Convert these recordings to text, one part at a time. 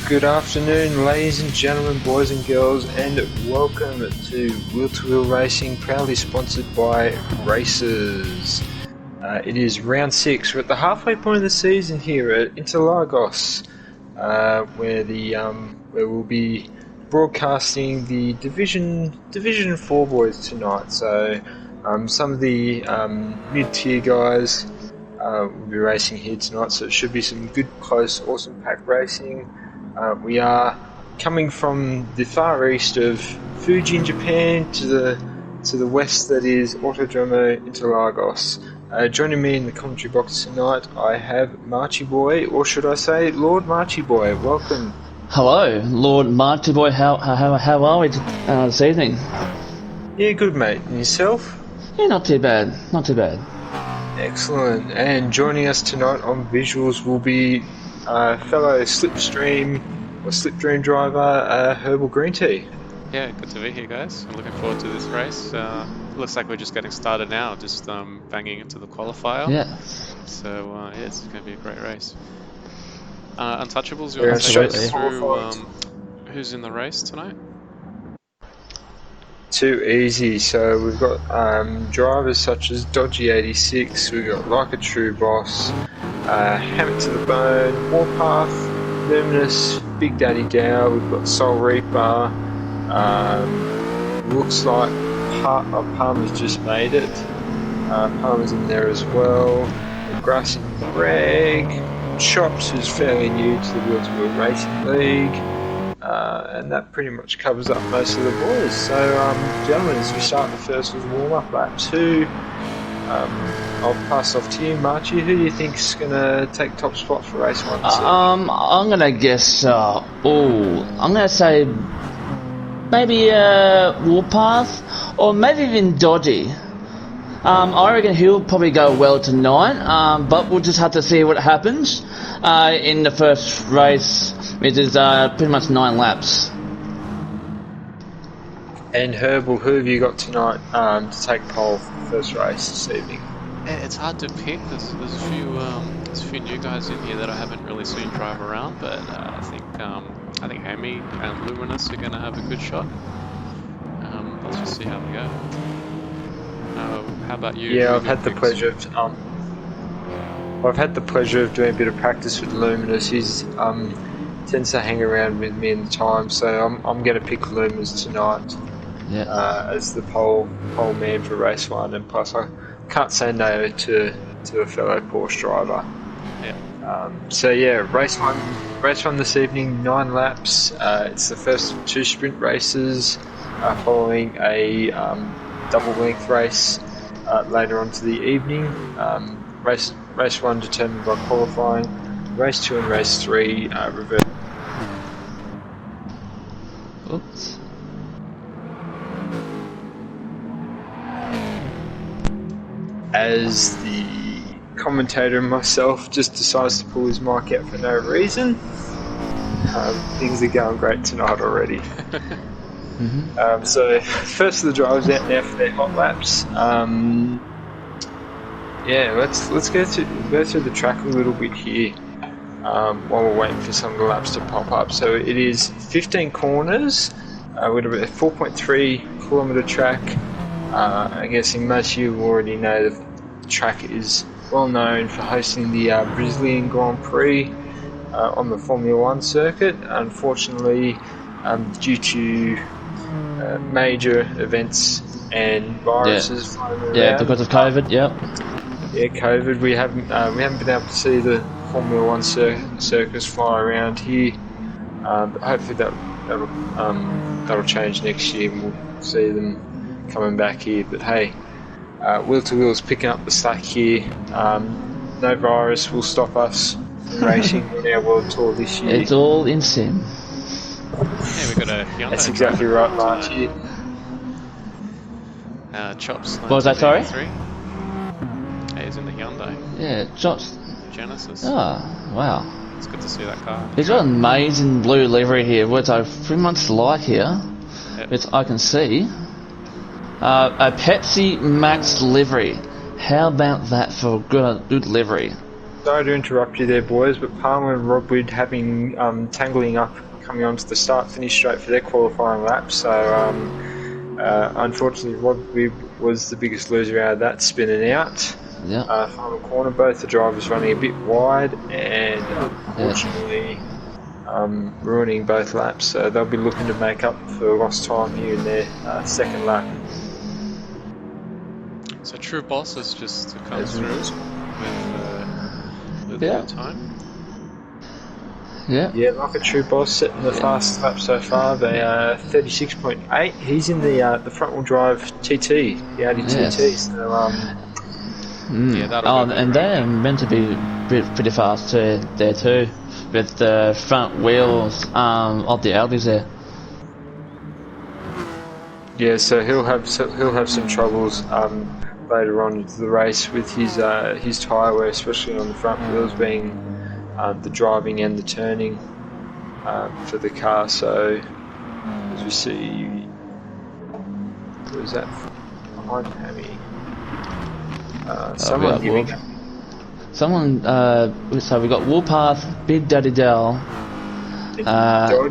Good afternoon, ladies and gentlemen, boys and girls, and welcome to Wheel-to-Wheel Racing, proudly sponsored by Racers. It is round 6. We're at the halfway point of the season here at Interlagos, where we'll be broadcasting the Division 4 boys tonight. So some of the mid-tier guys will be racing here tonight, so it should be some good, close, awesome pack racing. We are coming from the far east of Fuji in Japan to the west, that is Autodromo Interlagos. Joining me in the commentary box tonight, I have Marchy Boy, or should I say Lord Marchy Boy. Welcome. Hello, Lord Marchy Boy. How are we this evening? Yeah, good mate. And yourself? Yeah, not too bad. Not too bad. Excellent. And joining us tonight on visuals will be fellow Slipstream driver, Herbal Green Tea. Yeah, good to be here, guys. I'm looking forward to this race. Looks like we're just getting started now, just banging into the qualifier. Yeah. So, yeah, it's going to be a great race. Untouchables, you Yeah, want to take us absolutely. through who's in the race tonight? Too easy. So we've got drivers such as Dodgy86, we've got Like a True Boss, Hammer to the Bone, Warpath, Luminous, Big Daddy Dow, we've got Soul Reaper, looks like Palmer's just made it, Palmer's in there as well, Grassy Greg, Chops, who's fairly new to the Wheel-to-Wheel Racing League, and that pretty much covers up most of the boys. So, gentlemen, as we start the first warm-up lap 2, I'll pass off to you, Marchy. Who do you think's going to take top spot for race 1? I'm gonna guess. I'm gonna say maybe Warpath, or maybe even Dodgy. I reckon he'll probably go well tonight, but we'll just have to see what happens in the first race, which is pretty much 9 laps. And Herbal, who have you got tonight to take pole for the first race this evening? Yeah, it's hard to pick. There's a few new guys in here that I haven't really seen drive around, but I think Hammy and Luminous are going to have a good shot. Let's just see how they go. How about you? Yeah, I've had the pleasure of doing a bit of practice with Luminous. He's tends to hang around with me in the time, so I'm going to pick Luminous tonight. Yeah. As the pole man for race 1, and plus I can't say no to a fellow Porsche driver. Yeah. So yeah, race one this evening, 9 laps. It's the first of 2 sprint races, following a double length race later on to the evening. Race 1 determined by qualifying. Race 2 and race 3 reverse. Oops. As the commentator and myself just decides to pull his mic out for no reason. Things are going great tonight already. So first of the drivers out now for their hot laps. Yeah, let's go through the track a little bit here while we're waiting for some of the laps to pop up. So it is 15 corners with a 4.3 kilometre track. I'm guessing most of you already know the track is well known for hosting the Brazilian Grand Prix on the Formula 1 circuit. Unfortunately, due to major events and viruses flying around, because of COVID. COVID, we haven't been able to see the Formula 1 circus fly around here, but hopefully that'll change next year and we'll see them coming back here. But hey, Wheel-to-Wheel's picking up the slack here. No virus will stop us from racing on our world tour this year. It's all in sim. Yeah, we got a Hyundai. That's exactly right, Marchy. Chops. What was that, sorry? Yeah, he's in the Hyundai. Yeah, Josh. Genesis. Oh, wow. It's good to see that car. He's got an amazing blue livery here, which I pretty much like here, Yep. which I can see. A Pepsi Max livery. How about that for a good livery? Sorry to interrupt you there, boys, but Palmer and Rodwood having tangling up coming onto the start finish straight for their qualifying lap. So unfortunately, Rodwood was the biggest loser out of that, spinning out. Yeah. Final corner, both the drivers running a bit wide, and unfortunately ruining both laps. So they'll be looking to make up for lost time here in their second lap. So True Boss has just come through with the time. Yeah. Yeah, like a true boss, setting the fastest lap so far. They are 36.8. He's in the front wheel drive TT, the Audi TT. So yeah, that'll be and they're meant to be pretty fast too, there too, with the front wheels of the Audis there. yeah, so he'll have some troubles later on into the race with his tyre wear, especially on the front wheels being the driving and the turning for the car. So as we see, who is that behind Hammy? Someone giving up. So we got Warpath, Big Daddy Dell,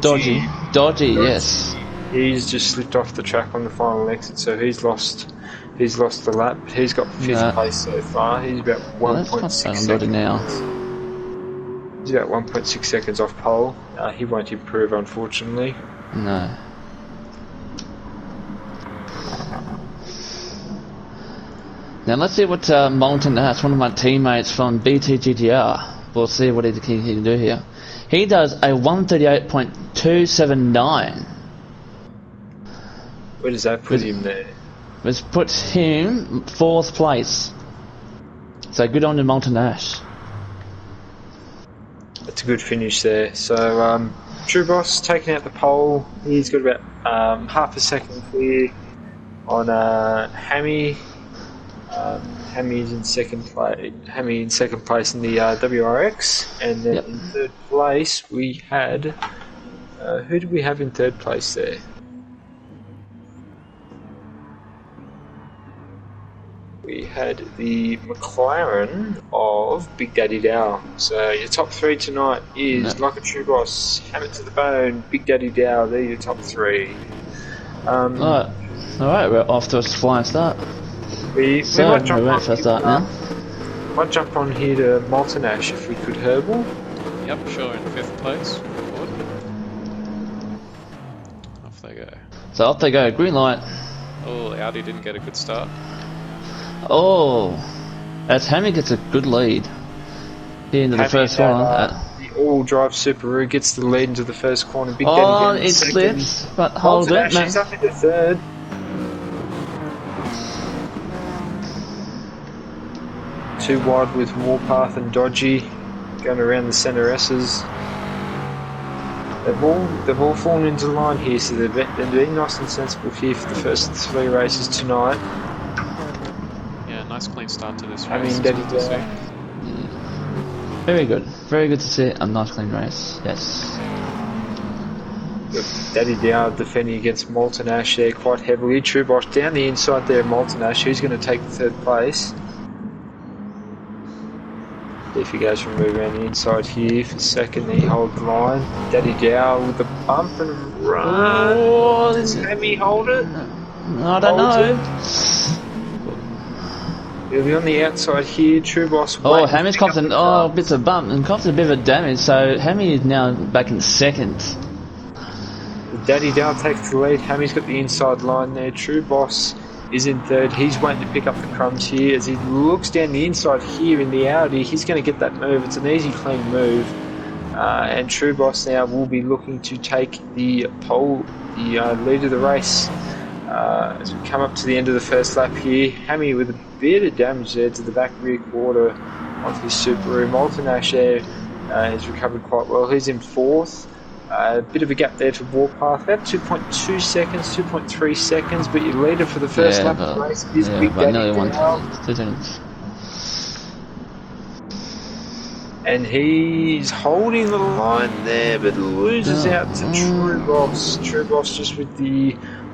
Dodgy, yes. He's just slipped off the track on the final exit, so he's lost the lap. He's got 5th place so far. He's about 1.6 seconds. Now. He's about 1.6 seconds off pole. He won't improve, unfortunately. No. Now let's see what Moulton Ash, one of my teammates from BTGTR, we'll see what he can do here. He does a 138.279. Where does that put him there? Which puts him 4th place. So good on to Moulton Ash. That's a good finish there. So True Boss taking out the pole. He's got about half a second clear on Hammy. Hammy's in second place. Hammy in second place in the WRX, and then in 3rd place we had who did we have in 3rd place there? We had the McLaren of Big Daddy Dow. So your top 3 tonight is Like a True Boss, Hammer to the Bone, Big Daddy Dow. They're your top 3. Alright, we're off to a flying start. We might jump on for start now. Might jump on here to Moulton Ash if we could, Herbal. Yep, sure, in 5th place. Forward. Off they go. So off they go, green light. Oh, Audi didn't get a good start. Oh, as Hammy gets a good lead here into the first corner. The all-wheel drive Subaru gets the lead into the first corner. Big Daddy it slips, but hold it, man. He's up into 3rd. Too wide with Warpath and Dodgy going around the centre S's. They've all fallen into line here, so they're being nice and sensible here for the first 3 races tonight. Yeah, nice clean start to this race. I mean, Daddy Dow. Very good to see a nice clean race. Yes. Daddy Dow defending against Moulton Ash there quite heavily. True Boss down the inside there, Moulton Ash. Who's going to take the 3rd place? If he goes from move around the inside here for 2nd, he holds the line. Daddy Dow with the bump and run. Oh, does Hammy hold it? I don't know. He'll be on the outside here. True Boss. Oh, Hammy's copped bits of bump and copped a bit of damage, so Hammy is now back in 2nd. Daddy Dow takes the lead. Hammy's got the inside line there. True Boss is in 3rd. He's waiting to pick up the crumbs here. As he looks down the inside here in the Audi, he's going to get that move. It's an easy, clean move. And True Boss now will be looking to take the pole, the lead of the race. As we come up to the end of the first lap here, Hammy with a bit of damage there to the back rear quarter of his Subaru. Moulton Ash there has recovered quite well. He's in 4th. A bit of a gap there for Warpath, about 2.2 seconds, 2.3 seconds, but your leader for the first lap of the race is Big Daddy Dow. And he's holding the line there, but loses out to True Boss. True Boss just with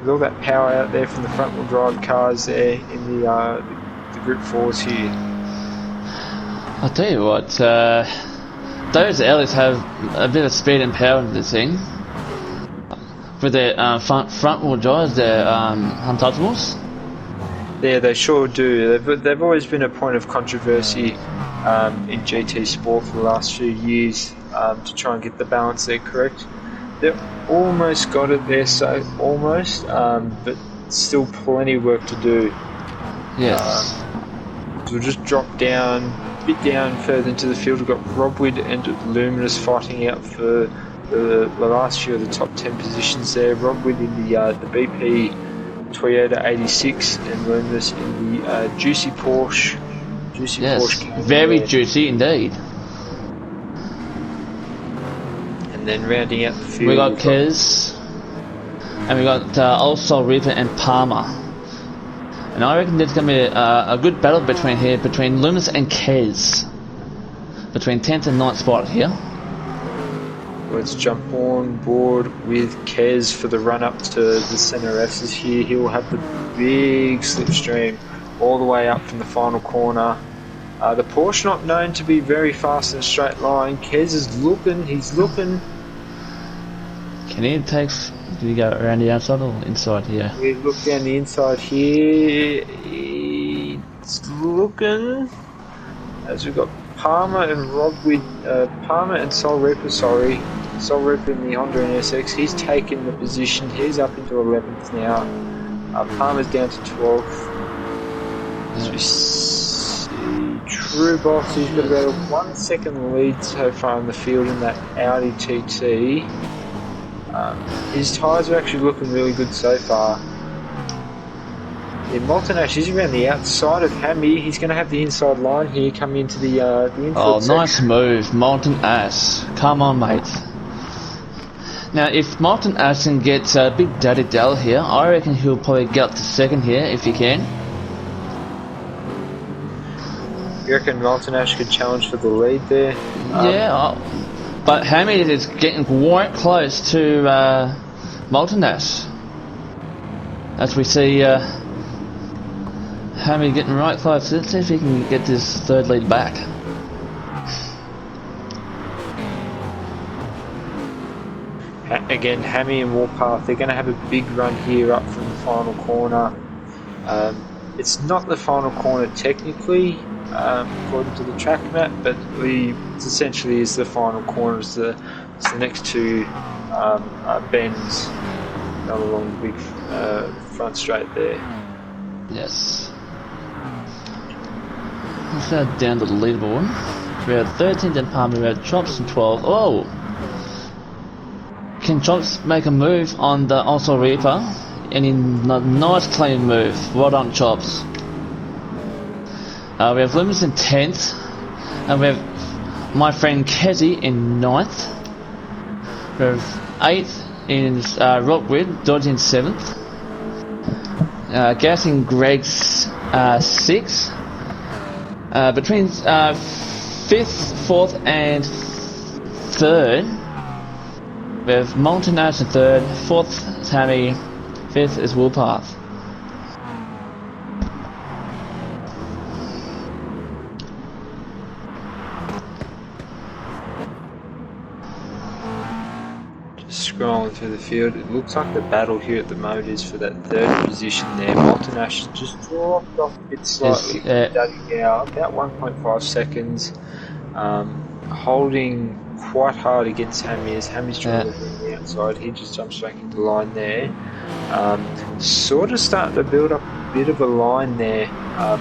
all that power out there from the front-wheel drive cars there in the Group 4s here. I'll tell you what, those Ellis have a bit of speed and power in this thing. With their front wheel drives, their untouchables. Yeah, they sure do. They've always been a point of controversy in GT Sport for the last few years to try and get the balance there correct. They've almost got it there, so almost, but still plenty of work to do. Yes. So we'll just drop down, a bit down further into the field. We've got Robwood and Luminous fighting out for the last few of the top 10 positions there. Robwood in the BP Toyota 86 and Luminous in the juicy Porsche. Yes, Porsche very there. juicy indeed. And then rounding out the field, We got Kez, and we got also Reaper and Palmer. And I reckon there's going to be a good battle between Luminous and Kez. Between 10th and 9th spot here. Let's jump on board with Kez for the run up to the centre S's here. He will have the big slipstream all the way up from the final corner. The Porsche not known to be very fast in a straight line. Kez is looking, he's looking. Can he take... Did he go around the outside or inside here? We look down the inside here. It's looking as we've got Palmer and Palmer and Soul Reaper, Soul Reaper in the Honda NSX. He's taken the position. He's up into 11th now. Palmer's down to 12th. As we see True Boss, he's got about a 1 second lead so far in the field in that Audi TT. His tyres are actually looking really good so far. Yeah, Moltenash is around the outside of Hammy. He's going to have the inside line here coming into the infield Oh, section. nice move, Molten Ash. Come on, mate. Now, if Molten Ash can get Big Daddy Dell here, I reckon he'll probably get up to second here if he can. You reckon Moltenash could challenge for the lead there? Yeah, but Hammy is getting quite close to Molten Ash. As we see Hammy getting right close. Let's see if he can get this third lead back. Again, Hammy and Warpath, they're going to have a big run here up from the final corner. It's not the final corner technically, according to the track map, but it essentially is the final corner. It's the next two bends down along the big front straight there. Yes. Let's go down to the leaderboard. We have 13th and Palmer, we have Chops and 12. Oh! Can Chops make a move on the Also Reaper? And in a nice clean move. Well done, Chops. We have Lumens in 10th. And we have my friend Kezzy in 9th. We have 8th in Rockwood, Dodge in 7th. Gas in Greg's 6th. Between 5th, 4th and 3rd, we have Molten Ash in 3rd, 4th is Hammy, 5th is Woolpath. Just scrolling through the field, it looks like the battle here at the moment is for that third position there. Molten Ash has just dropped off a bit slightly, about 1.5 seconds, holding quite hard against Hammy as Hammy's trying to bring the outside. He just jumps straight into the line there. Sort of starting to build up a bit of a line there,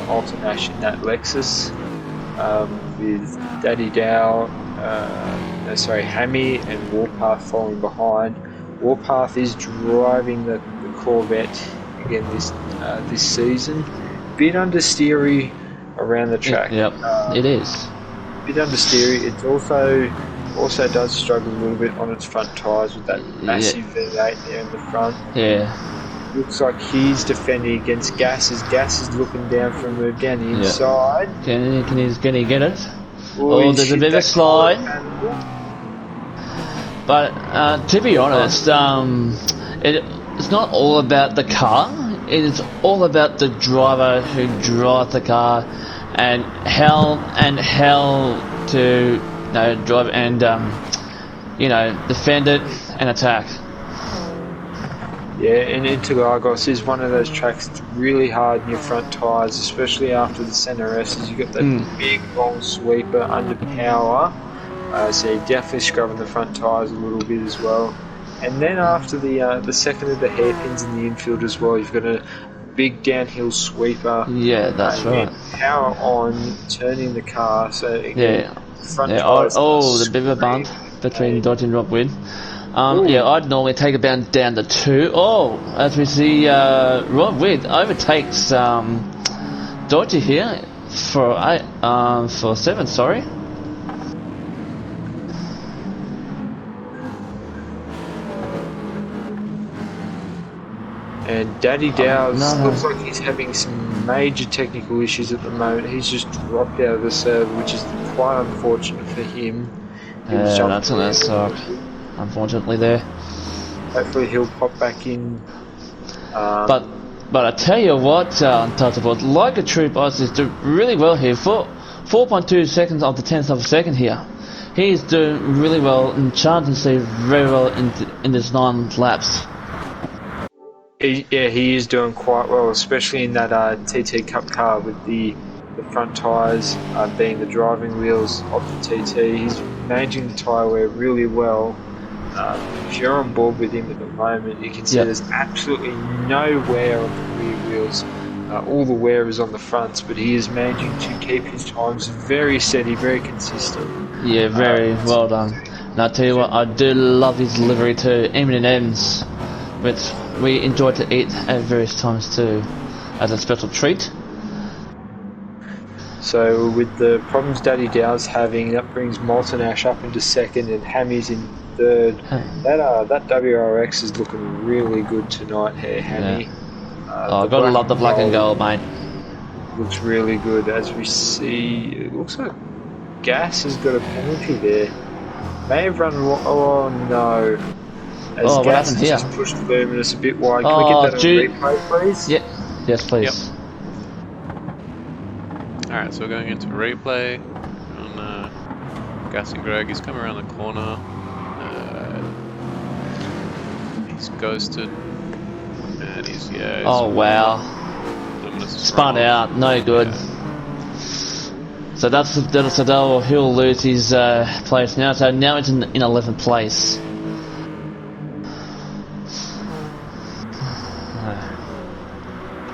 Molten Ash in that Lexus, with Daddy Dow, Hammy and Warpath following behind. Warpath is driving the Corvette again this season. Bit understeery around the track. Yep, it is. Bit understeery. It also does struggle a little bit on its front tyres with that massive V8 there in the front. Yeah. Looks like he's defending against Gas as Gas is looking down for a move down the inside. Can he get it? Oh, there's a bit of a slide. But to be honest, it's not all about the car. It is all about the driver who drives the car and hell to drive and defend it and attack. Yeah, and Interlagos is one of those tracks that's really hard in your front tyres, especially after the centre S's. You've got that big long sweeper under power, so you're definitely scrubbing the front tyres a little bit as well. And then after the second of the hairpins in the infield as well, you've got a big downhill sweeper. Yeah, that's right. Power on, turning the car, so again, front tyres. The bit of a bump between Dodge and Rockwood. I'd normally take it down to 2. Oh, as we see, Rob Witt overtakes Dodgy here for 7. Sorry. And Daddy Dow's looks like he's having some major technical issues at the moment. He's just dropped out of the server, which is quite unfortunate for him. That's gonna suck. Unfortunately, there. Hopefully, he'll pop back in. But I tell you what, Untouchable, like a true boss is doing really well here. 4.2 seconds of the 10th of a second here. He's doing really well and charging Steve very well in this 9 laps. He is doing quite well, especially in that TT Cup car with the front tyres being the driving wheels of the TT. He's managing the tyre wear really well. If you're on board with him at the moment, you can see there's absolutely no wear on the rear wheels. All the wear is on the fronts, but he is managing to keep his times very steady, very consistent. Yeah, very well done. And I tell you what, I do love his livery too, M&M's, which we enjoy to eat at various times too, as a special treat. So with the problems Daddy Dow's having, that brings Molten Ash up into 2nd and Hammy's in 3rd. That WRX is looking really good tonight here, Hammy. Gotta love the black and gold, mate. Looks really good. As we see, it looks like Gas has got a penalty there. May have run. Oh no! As Gas has just pushed Luminous a bit wide. Can we get that on replay, please? Yeah. Yes, please. Yep. Alright, so we're going into replay on Gas and Greg. He's come around the corner. He's ghosted. And he's, oh wow. Spun out, no good. Yeah. So he'll lose his place now. So now it's in 11th place.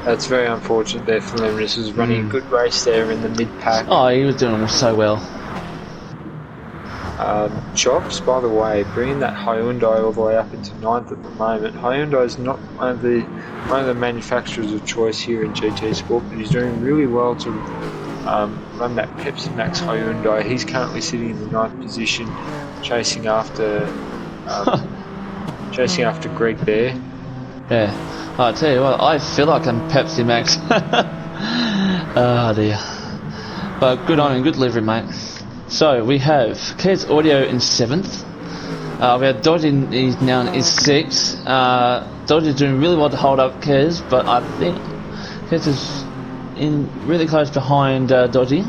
That's very unfortunate there for Luminous. Was running a good race there in the mid-pack. Oh, he was doing so well. Chops, by the way, bringing that Hyundai all the way up into 9th at the moment. Hyundai is not one of the manufacturers of choice here in GT Sport, but he's doing really well to run that Pepsi Max Hyundai. He's currently sitting in the 9th position, chasing after Greg there. Yeah. I tell you what, I feel like I'm Pepsi Max. Oh dear. But good on him, good delivery, mate. So we have Kez Audio in 7th. We have Dodgy is now in 6th. Dodgy is doing really well to hold up Kez, but I think Kez is in really close behind Dodgy.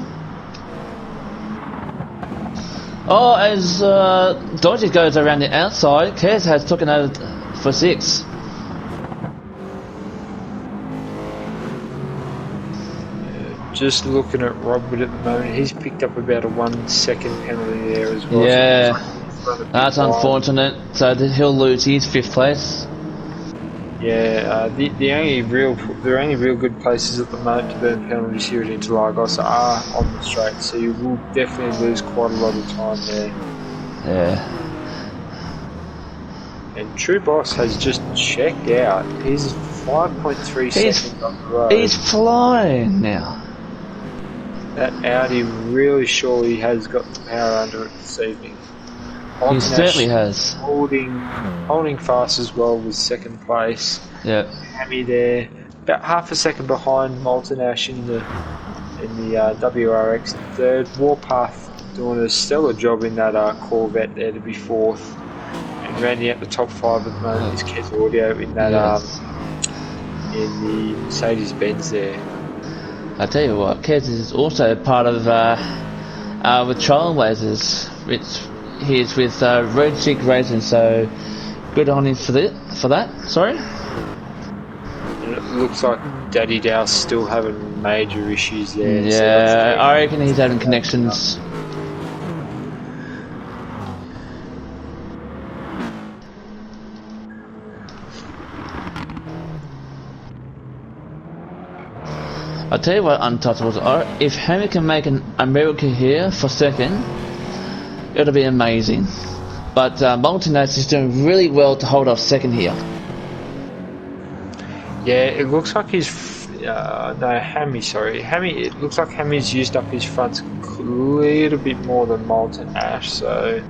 Oh, as Dodgy goes around the outside, Kez has taken over for 6th. Just looking at Robert at the moment, he's picked up about a 1 second penalty there as well. Yeah, so that's unfortunate. So he'll lose his 5th place. Yeah, the only real good places at the moment to burn penalties here at Interlagos are on the straight, so you will definitely lose quite a lot of time there. Yeah. And True Boss has just checked out. He's 5.3 seconds on the road. He's flying now. That Audi really surely has got the power under it this evening. He certainly has. Holding fast as well with 2nd place. Yeah. Hammy there, about half a second behind Molten Ash in the WRX 3rd. Warpath doing a stellar job in that Corvette there to be 4th. And rounding out the top 5 at the moment is Kez Audio in that in the Mercedes Benz there. I tell you what, Kez is also part of with Trailblazers, which he is with Road Chick Racing, so good on him for that. Sorry. And it looks like Daddy Dow's still having major issues there. Yeah, I reckon he's having connections. I'll tell you what, Untouchables, if Hammy can make a miracle here for second, it'll be amazing. But Multinax is doing really well to hold off second here. Yeah, it looks like Hammy, sorry. It looks like Hammy's used up his fronts a little bit more than Molten Ash, so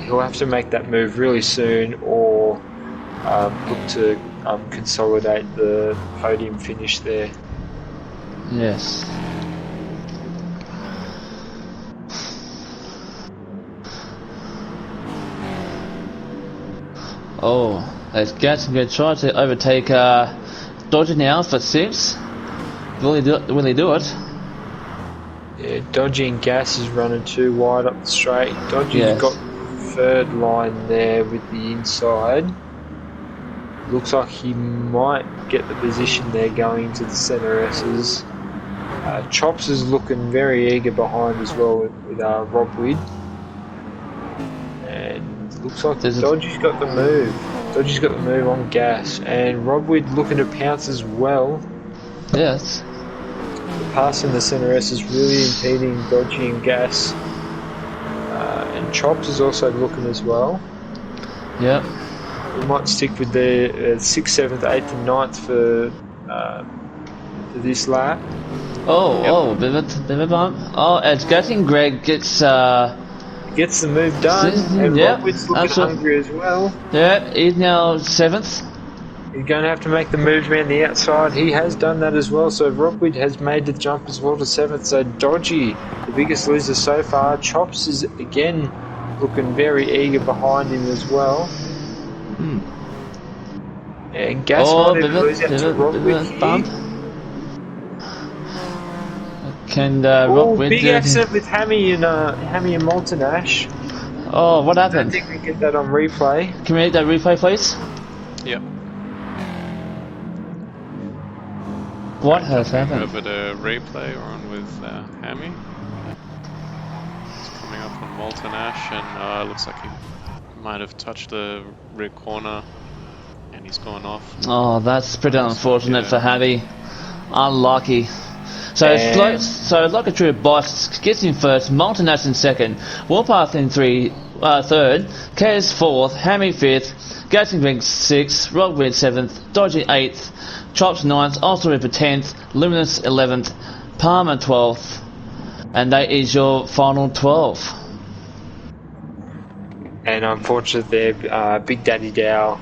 he'll have to make that move really soon or look to consolidate the podium finish there. Yes. Oh, as Gatson going to try to overtake Dodger now for 6. Will he do it? Yeah, Dodgy and Gas is running too wide up the straight. Dodgy's got third line there with the inside. Looks like he might get the position there going into the centre S's. Chops is looking very eager behind as well with Rob Wid. And looks like Dodgy's got the move. Dodgy's got the move on Gas. And Rob Wid looking to pounce as well. Yes. The pass in the centre S is really impeding Dodgy and Gas. And Chops is also looking as well. Yep. We might stick with the 6th, 7th, 8th and 9th for this lap. Bit of a bump. Oh, as Gatson Greg gets the move done, and yep, Robwood's looking hungry as well. Yeah, he's now 7th. He's going to have to make the move around the outside. He has done that as well, so Robwood has made the jump as well to 7th. So Dodgy, the biggest loser so far. Chops is again looking very eager behind him as well. And Gas might even lose out to Robwood bump. Can Robwood big accident with Hammy and Molten Ash. Oh, what happened? I think we get that on replay. Can we get that replay, please? Yep. What has happened? Over the replay, we're on with Hammy. He's coming up on Molten Ash, and looks like he might have touched the rear corner, and he's gone off. Oh, that's pretty unfortunate for Hammy. Unlucky. So like a true boss gets in first, Molten Ash in second, Warpath in third, Kaz fourth, Hammy fifth, Gatson Greg sixth, Rockwood seventh, Dodgy eighth, Chops ninth, Ulster Ripper 10th, Luminous 11th, Palmer 12th, and that is your final 12. And unfortunately there, Big Daddy Dow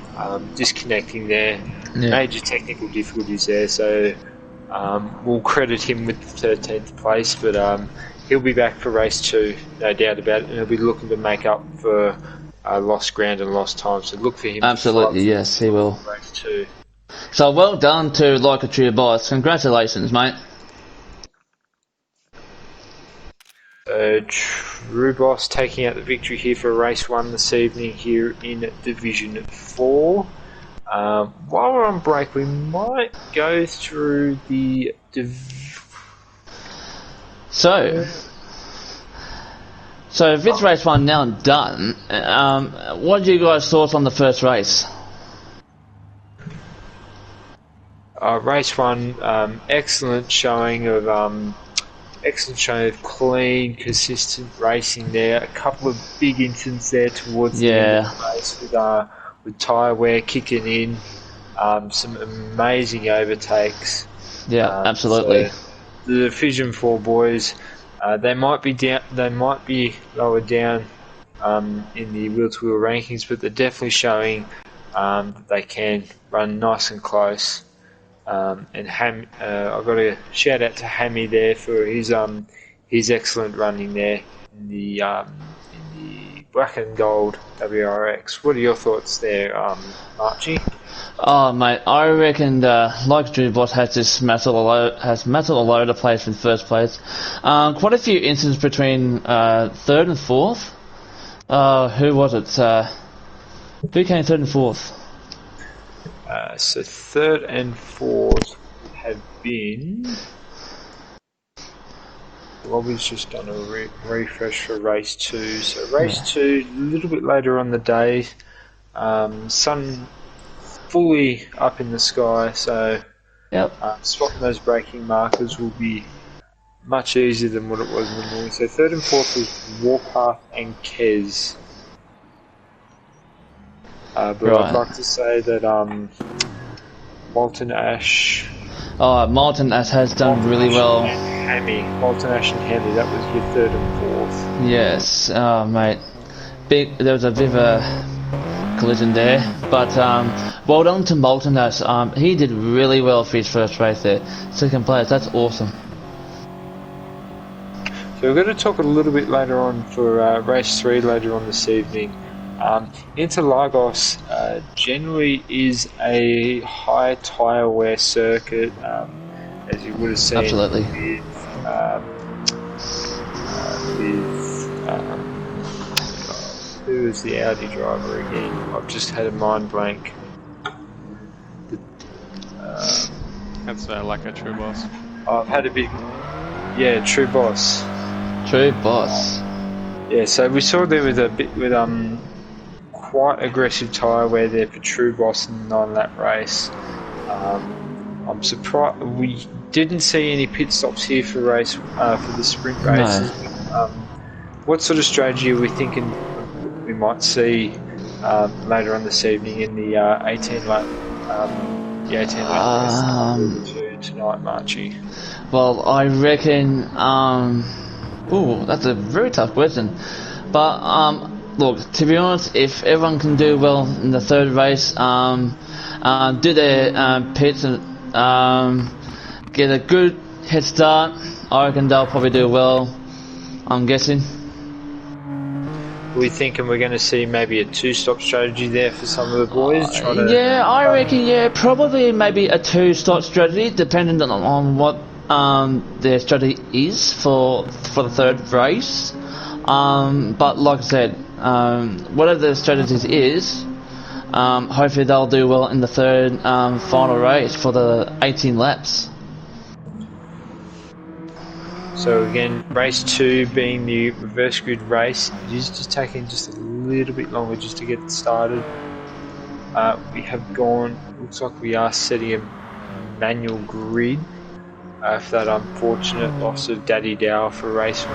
disconnecting there. Yeah. Major technical difficulties there, so we'll credit him with the 13th place, but he'll be back for race 2, no doubt about it, and he'll be looking to make up for lost ground and lost time, so look for him. Absolutely, yes, he will. Race 2. So well done to Like a True Boss. Congratulations, mate. True Boss taking out the victory here for race 1 this evening here in Division 4. While we're on break, we might go through the So this race 1 now done. What do you guys thought on the first race? Race 1, excellent showing of clean, consistent racing there. A couple of big incidents there towards the end of the race with tyre wear kicking in. Some amazing overtakes. Yeah, absolutely. So the Division 4 boys, they might be down. They might be lower down in the wheel-to-wheel rankings, but they're definitely showing that they can run nice and close. And I've got a shout out to Hammy there for his excellent running there in the Black and Gold WRX. What are your thoughts there, Archie? Oh mate, I reckon like Drew Boss has just matched all over the place in first place. Quite a few incidents between third and fourth. Who was it? Who came third and fourth? So third and fourth have been. Robbie's just done a refresh for race 2. So race 2, a little bit later on the day. Sun fully up in the sky, so Yep. spotting those braking markers will be much easier than what it was in the morning. So third and fourth was Warpath and Kez. But Right. I'd like to say that Molten Ash. Martin has done really well. Hammy, Molten Ash and Hammy, that was your third and fourth. Yes, mate. There was a bit of a collision there, but well done to Molten Ash. He did really well for his first race there. Second place, that's awesome. So we're going to talk a little bit later on for race 3 later on this evening. Interlagos generally is a high tyre wear circuit, as you would have seen. Absolutely. Who was the Audi driver again? I've just had a mind blank. That's like a true boss. I've had a bit. Yeah, True Boss. True Boss. Yeah, so we saw there with quite aggressive tyre wear there for True Boss in the 9-lap race. I'm surprised we didn't see any pit stops here for the sprint races. No. What sort of strategy are we thinking we might see later on this evening in the 18-lap race tonight, Marchie? Well, I reckon. That's a very tough question. But look, to be honest, if everyone can do well in the third race, do their pits and get a good head start, I reckon they'll probably do well. I'm guessing. Are we thinking we're going to see maybe a 2-stop strategy there for some of the boys? I reckon. Yeah, probably maybe a 2-stop strategy, depending on what their strategy is for the third race. But like I said, whatever the strategies is, hopefully they'll do well in the third final race for the 18 laps. So again, race 2 being the reverse grid race, it is just taking just a little bit longer just to get started. We have looks like we are setting a manual grid for that unfortunate loss of Daddy Dow for race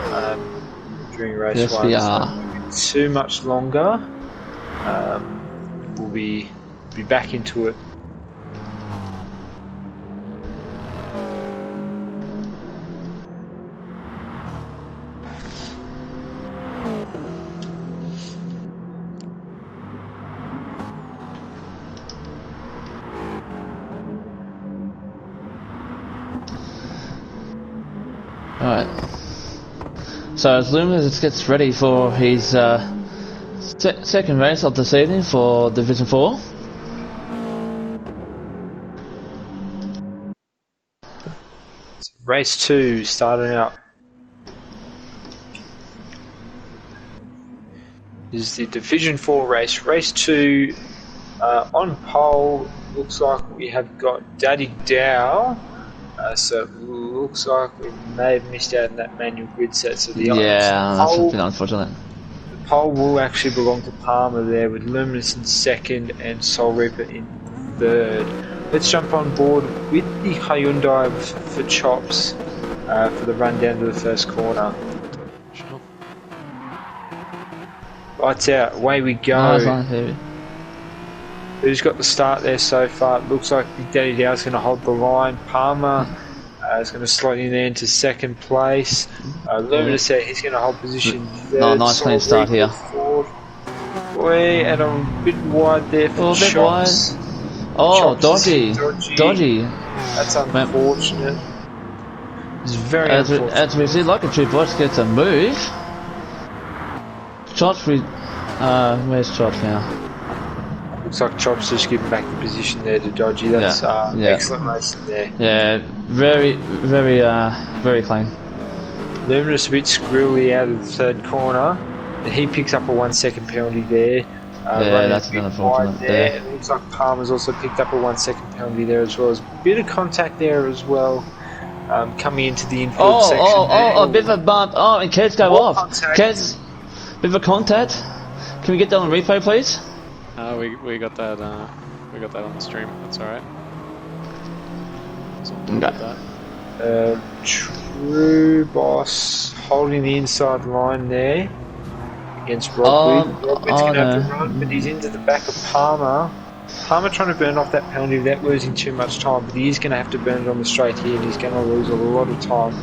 during race 1. Yes, we are. So it won't be too much longer. We'll be back into it. Alright. So as Luminous gets ready for his second race of this evening for Division 4. Race 2 starting out. This is the Division 4 race. Race 2 on pole. Looks like we have got Daddy Dow. So it looks like we may have missed out on that manual grid set. So that's a bit unfortunate. The pole will actually belong to Palmer there, with Luminous in second and Soul Reaper in third. Let's jump on board with the Hyundai for Chops for the run down to the first corner. Sure. Lights out, away we go. Nice. Who's got the start there so far? It looks like Daddy Dow's going to hold the line. Palmer is going to slot in there into second place. Luminous there, he's going to hold position third. Nice clean start here. Boy, and a bit wide there for Chops. Oh, Chops dodgy. That's unfortunate. It's very unfortunate. As we see, like a true boss gets a move. Chops Where's Chops now? Looks like Chops just giving back the position there to Dodgy. That's Yeah. excellent racing there. Yeah, very clean. Luminous a bit squirrely out of the third corner. And he picks up a 1 second penalty there. Yeah, that's a bit unfortunate wide there. It looks like Palmer's also picked up a 1 second penalty there as well. There's a bit of contact there as well. Coming into the infield section there. A bit of a bump. Oh, and Keds go More off. contact. Keds, bit of a contact. Can we get that on replay, please? We got that. We got that on the stream. That's all right. So we'll Okay. do that. True Boss holding the inside line there against Rockwood. Rockwood's going to have to run, but he's into the back of Palmer. Palmer trying to burn off that penalty without losing too much time, but he is going to have to burn it on the straight here, and he's going to lose a lot of time.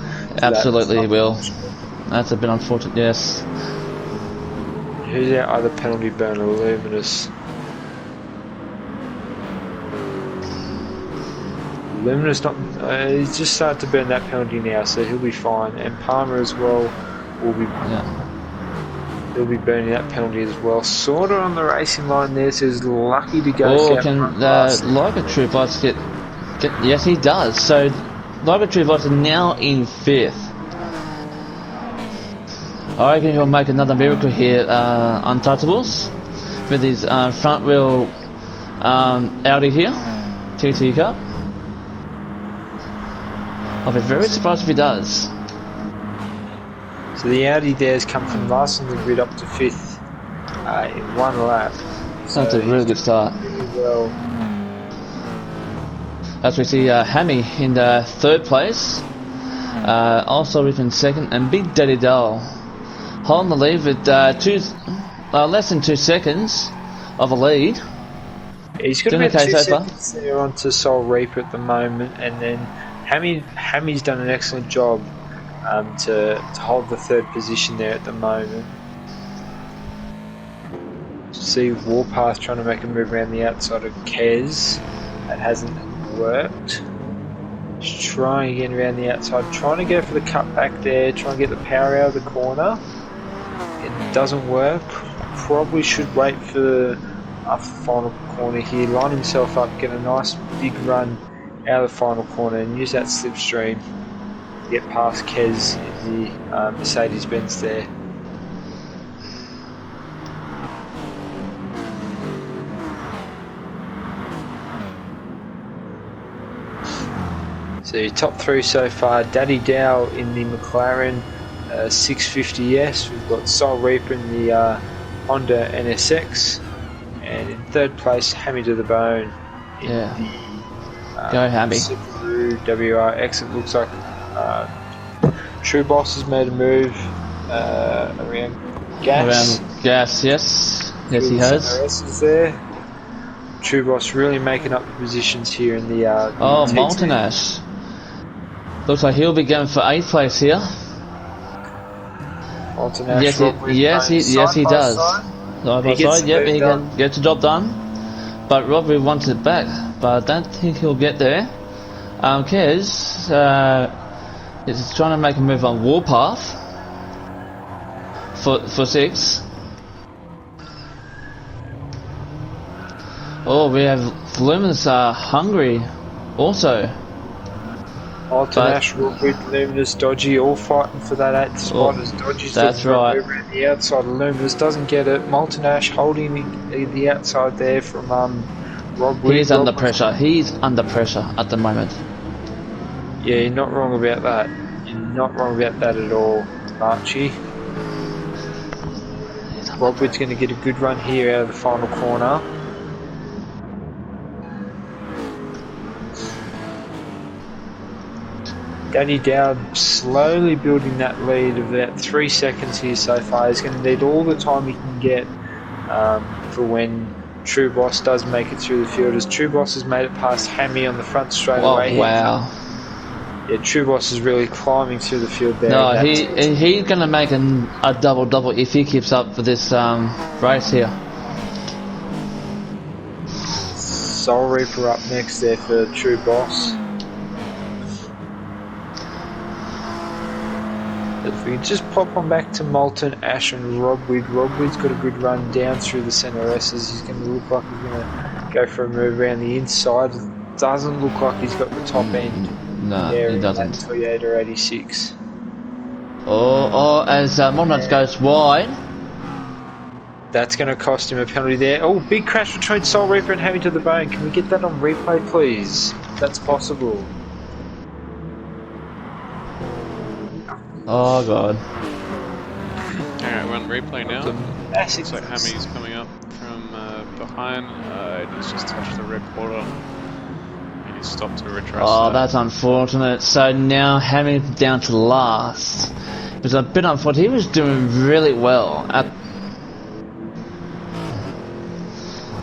Absolutely, he will. That's a bit unfortunate, yes. Who's our other penalty burner? Luminous. Luminous not. He's just started to burn that penalty now, so he'll be fine. And Palmer as well will be. Yeah. He'll be burning that penalty as well. Sort of on the racing line there, so he's lucky to go. Oh, can like a True Boss get? Yes, he does. So, like a True Boss is now in 5th. I reckon he'll make another miracle here, Untouchables, with his front wheel Audi here, TT Cup. I'll be very surprised if he does. So the Audi there's come from last on the grid up to 5th in 1 lap. So That's a really good start. Really well. As we see Hammy in the 3rd place, also in 2nd, and Big Daddy Dull holding the lead with less than 2 seconds of a lead. He's got Doing about okay 2 so far. seconds there onto Soul Reaper at the moment, and then Hammy's done an excellent job to hold the 3rd position there at the moment. See Warpath trying to make a move around the outside of Kez. That hasn't worked. Just trying again around the outside, trying to go for the cut back there, trying to get the power out of the corner. It doesn't work. Probably should wait for a final corner here, line himself up, get a nice big run out of the final corner and use that slipstream to get past Kez in the Mercedes-Benz there. So your top 3 so far, Daddy Dow in the McLaren 650S, we've got Soul Reaper in the Honda NSX, and in 3rd place Hammy to the Bone in the Go Hammy. Subaru WRX. It looks like True Boss has made a move around gas. Around gas, yes. Yes, he has. Is there. True Boss really making up the positions here in the TT. Molten Ash. Looks like he'll be going for 8th place here. Molten Ash, Yes, he does. Side by side, yep, he can get the job done. But Robbie wants it back, but I don't think he'll get there. Kez is trying to make a move on Warpath for 6. Oh, we have Luminous hungry also. Ash, Rockwood, Luminous, Dodgy, all fighting for that 8th spot as Dodgy's that's right. around the outside. Luminous doesn't get it. Molten Ash holding the outside there from Rockwood. He's under pressure. He's under pressure at the moment. Yeah, you're not wrong about that. You're not wrong about that at all, Archie. Rockwood's going to get a good run here out of the final corner. Daddy Dowd slowly building that lead of about 3 seconds here so far. He's going to need all the time he can get for when True Boss does make it through the field, as True Boss has made it past Hammy on the front straight away. Wow. Yeah, True Boss is really climbing through the field there. No, he's going to make a double if he keeps up for this race here. Soul Reaper up next there for True Boss. we can just pop on back to Moulton, Ash and Robwood. Robwood's got a good run down through the centre S's. He's going to look like he's going to go for a move around the inside. Doesn't look like he's got the top end. No, there he doesn't. Toyota 86. As Monmouth goes wide. That's going to cost him a penalty there. Oh, big crash between Soul Reaper and Hammy to the Bone. Can we get that on replay, please? That's possible. Oh, God. Alright, we're on replay now. Massive. Looks like Hammy's coming up from behind. He's just touched the red border. And he's stopped to retrace. Oh, that's unfortunate. So now Hammy's down to last. It was a bit unfortunate. He was doing really well at.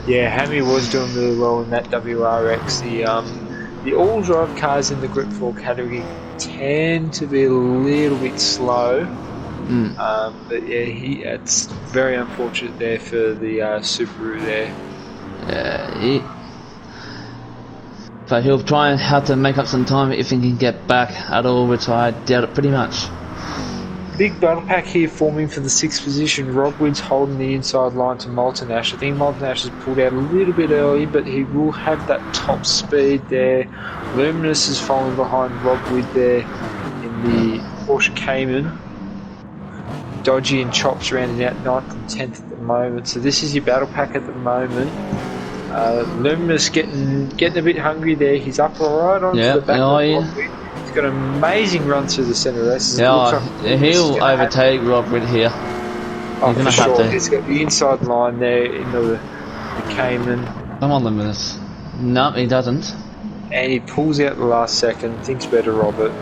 Yeah, Hammy was doing really well in that WRX. The all-drive cars in the Grip 4 category tend to be a little bit slow. But yeah, it's very unfortunate there for the Subaru there. Yeah, but he'll try and have to make up some time if he can get back at all, which I doubt it pretty much. Big battle pack here forming for the 6th position. Rob Wood's holding the inside line to Moulton Ash. I think Moulton Ash has pulled out a little bit early, but he will have that top speed there. Luminous is following behind Rob Wood there in the Porsche Cayman. Dodgy and Chops rounding out 9th and 10th at the moment. So this is your battle pack at the moment. Luminous getting a bit hungry there. He's up right onto the back of Rob Wood. He's got an amazing run through the centre of this. Yeah, he'll overtake Rob Wood here. Oh, for sure. He's got the inside line there into the Cayman. Come on, Luminous. No, he doesn't. And he pulls out the last second. Thinks better of it.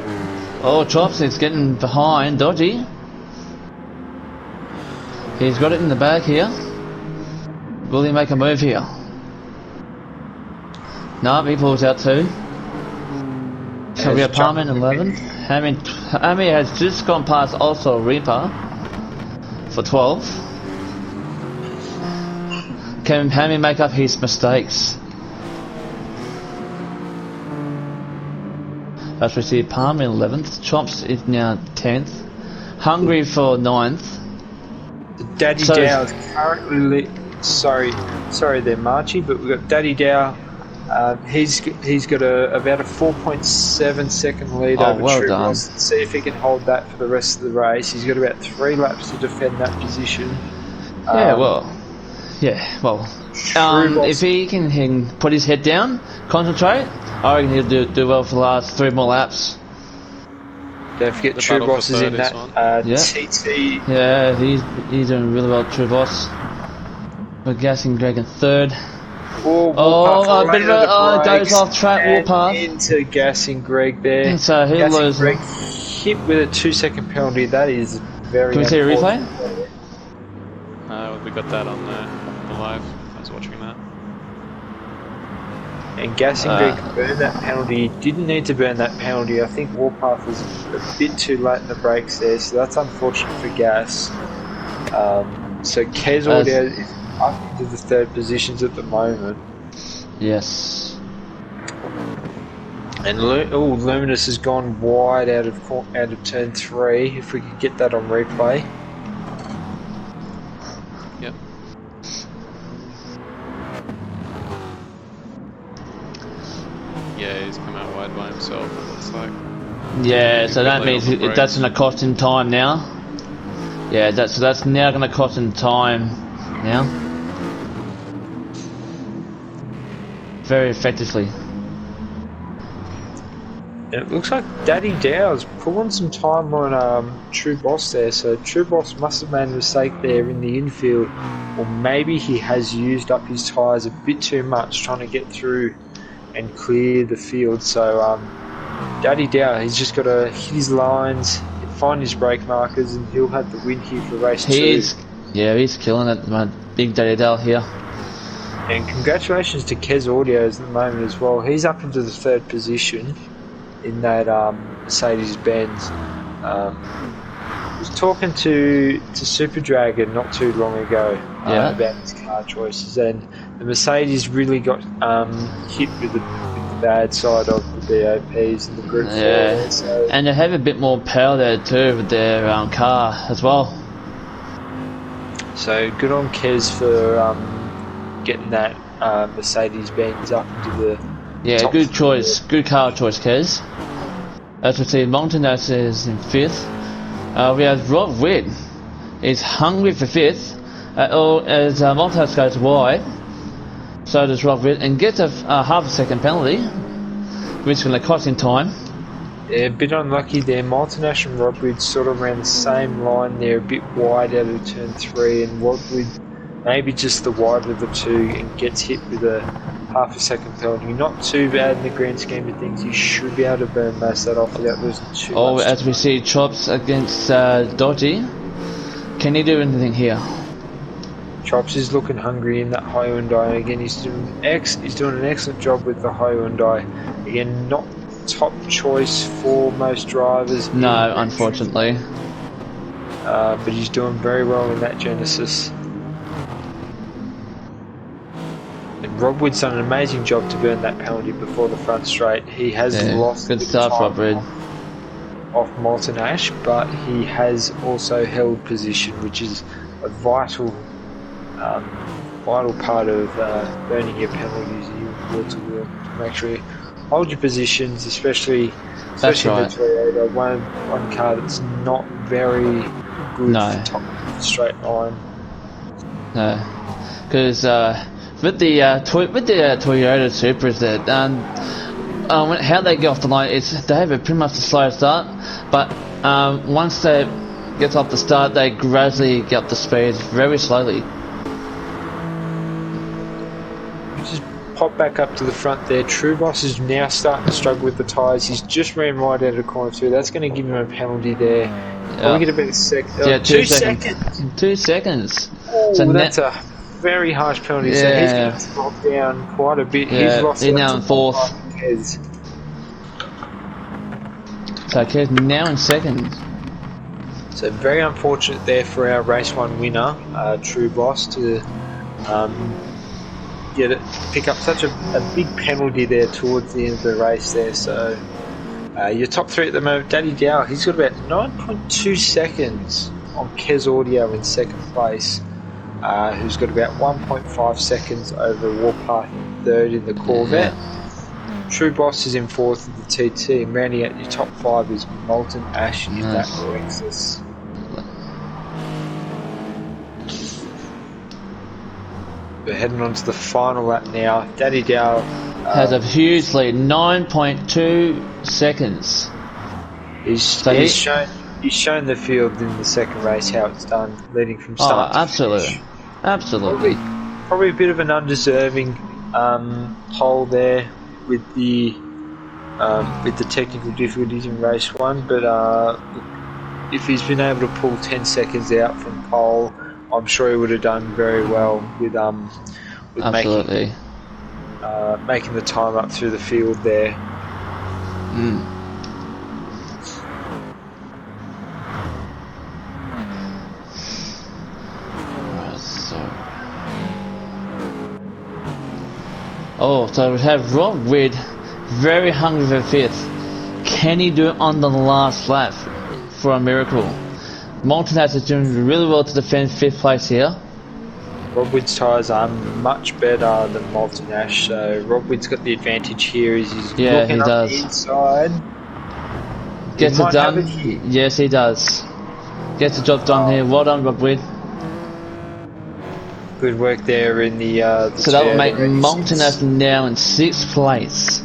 Oh, Chops is getting behind Dodgy. He's got it in the bag here. Will he make a move here? No, he pulls out too. So we have Palmer in 11th. Hammy has just gone past also Reaper for 12th. Can Hammy make up his mistakes? As we see Palmer in 11th. Chops is now 10th. Hungry for 9th. Daddy Dow is currently sorry there, Marchie, but we've got Daddy Dow. He's got about a 4.7 second lead over True Boss. Let's see if he can hold that for the rest of the race. He's got about 3 laps to defend that position. If he can put his head down, concentrate, I reckon he'll do well for the last 3 more laps. Don't forget True Boss is in that TT. Yeah, he's doing really well, True Boss. We're gassing Greg in 3rd. A bit of goes off track, Warpath. Into gassing Greg there. So he'll lose. Greg hit with a 2-second penalty. That is very. Can we see a replay? We got that on the live. I was watching that. And gassing Greg burned that penalty. He didn't need to burn that penalty. I think Warpath was a bit too late in the brakes there, so that's unfortunate for Gas. So Kez Audio is up into the 3rd positions at the moment. Yes. And Luminous has gone wide out of turn 3. If we could get that on replay. Yep. Yeah, he's come out wide by himself, it looks like. Yeah, so that means that's going to cost him time now. Yeah, that's now going to cost him time now. Very effectively. It looks like Daddy Dow's pulling some time on True Boss there, so True Boss must have made a mistake there in the infield, or maybe he has used up his tyres a bit too much trying to get through and clear the field. So Daddy Dow, he's just got to hit his lines, find his brake markers, and he'll have the win here for race 2. He's killing it, my big Daddy Dow here. And congratulations to Kez Audios at the moment as well. He's up into the 3rd position in that Mercedes-Benz. I was talking to Super Dragon not too long ago about his car choices, and the Mercedes really got hit with the bad side of the BOPs in the Group 4 Yeah, there, so... and they have a bit more power there too with their car as well. So good on Kez for getting that Mercedes-Benz up into the top good 3 choice, there. good car choice, Kez. As we see, Montanas is in 5th. We have Rob Witt is hungry for 5th. As Montanas goes wide, so does Rob Witt, and gets a half a second penalty, which is going to cost him time. Yeah, a bit unlucky there. Moultinash and Rodwood sort of around the same line there, a bit wide out of turn 3, and Rodwood maybe just the wider of the two and gets hit with a half a second penalty. Not too bad in the grand scheme of things. You should be able to burn most of that off without losing too much. As we see Chops against Dodgy. Can he do anything here? Chops is looking hungry in that Hyundai. Again, he's doing an excellent job with the Hyundai. Again, not top choice for most drivers. No, unfortunately. But he's doing very well in that Genesis. And Rob Wood's done an amazing job to burn that penalty before the front straight. He has lost good stuff, Rob Wood. Off Molten Ash, but he has also held position, which is a vital part of burning your penalties. You will to make sure you hold your positions, especially in the Toyota. One car that's not very good for top straight line. No, because with the Toyota Supras that how they get off the line, they have a pretty much a slow start, but once they get off the start, they gradually get up the speed very slowly. Just pop back up to the front there. True Boss is now starting to struggle with the tyres. He's just ran right out of corner 2. That's going to give him a penalty there. Probably get a bit of 2 seconds. 2 seconds. Oh, so that's a very harsh penalty. So he's going to drop down quite a bit. Yeah, he's lost he's now in 4th. So Kez now in 2nd. So very unfortunate there for our race 1 winner, True Boss, to pick up such a big penalty there towards the end of the race there. So your top 3 at the moment, Daddy Dow, he's got about 9.2 seconds on Kez Audio in 2nd place, who's got about 1.5 seconds over Warpath in 3rd in the Corvette. Yeah. True Boss is in 4th in the TT, and rounding out your top 5 is Molten Ash in that Lexus. We're heading on to the final lap now. Daddy Dow has a huge lead, 9.2 seconds. He's shown the field in the second race how it's done, leading from start to finish. Absolutely. Probably a bit of an undeserving pole there with the technical difficulties in race 1, but if he's been able to pull 10 seconds out from pole, I'm sure he would have done very well with making the time up through the field there. So we have Rob Witt, very hungry for 5th. Can he do it on the last lap for a miracle? Montanas is doing really well to defend 5th place here. Rob Witt's tyres are much better than Molten Ash, so Rob Witt's got the advantage here. He's looking up the inside. Gets it done. Yes, he does. Gets the job done here. Well done, Rob Witt. Good work there in the so that will make Montanas now in 6th place.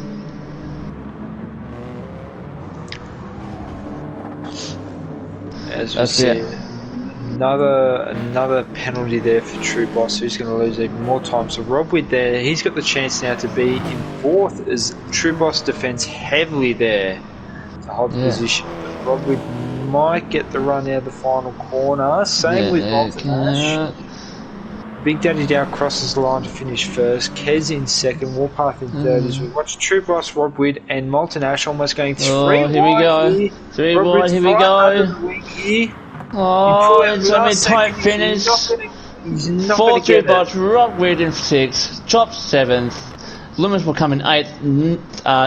As we see, another penalty there for True Boss, who's going to lose even more time. So Rob Witt there, he's got the chance now to be in 4th as True Boss defends heavily there to hold the position. But Rob Witt might get the run out of the final corner. Same with Montanas. Big Daddy Dow crosses the line to finish 1st. Kez in 2nd. Warpath in 3rd. As we watch True Boss, Rob Witt, and Molten Ash almost going 3 wide. Here we go. 3 wide. Here we go. It's a tight finish. 4 True Boss, Rob Witt in 6th. Chop 7th. Loomis will come in 8th.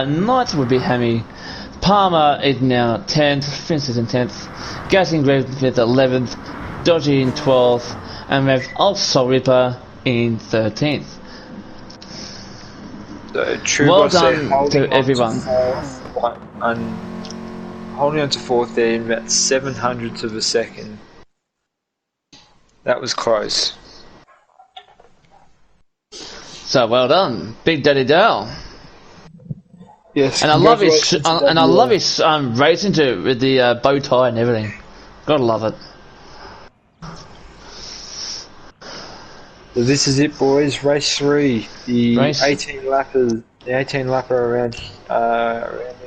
Ninth would be Hammy. Palmer is now 10th. Finch in 10th. Gassing Grave in 11th. Dodgy in 12th. And we have Also Ripper in 13th. True Well Boss there done holding to on everyone. Holding on to 4th there in about 700ths of a second. That was close. So well done, Big Daddy Dale. Yes, And I love his congratulations to racing too with the bow tie and everything. Gotta love it. So this is it, boys. Race 3, the Race. 18 lapper around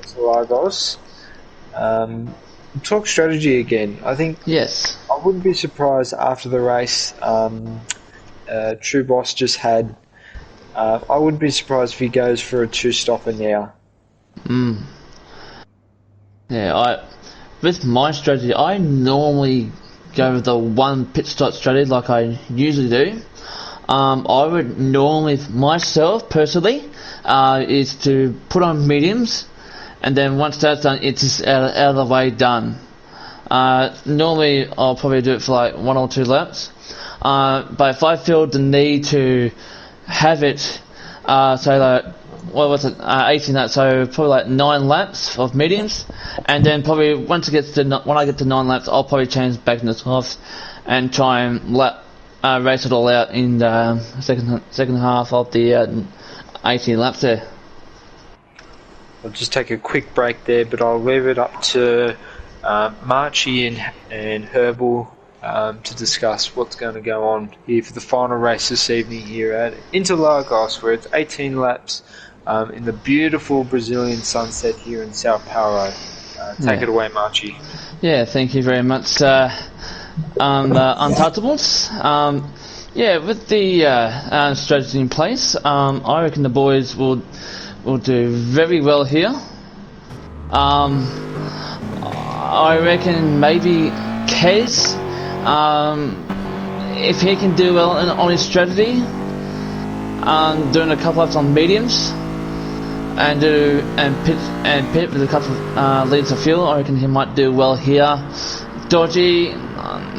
Interlagos. Talk strategy again. I think Yes. I wouldn't be surprised after the race. True Boss just had. I wouldn't be surprised if he goes for a 2-stopper now. Yeah, with my strategy, I normally go with the 1 pit stop strategy like I usually do. I would normally, myself personally, is to put on mediums, and then once that's done, it's just out of the way done. Normally, I'll probably do it for like 1 or 2 laps. But if I feel the need to have it, say like, what was it, 18 laps, so probably like 9 laps of mediums, and then probably when I get to 9 laps, I'll probably change back into softs and try and race it all out in the second half of the 18 laps there. I'll just take a quick break there, but I'll leave it up to Marchie and Herbal to discuss what's going to go on here for the final race this evening here at Interlagos, where it's 18 laps in the beautiful Brazilian sunset here in Sao Paulo. Take it away, Marchie. Yeah, thank you very much, Untouchables. Yeah, with the strategy in place, I reckon the boys will do very well here. I reckon maybe Kez, if he can do well on his strategy, doing a couple laps on mediums, and pit with a couple of leads of fuel, I reckon he might do well here. Dodgy,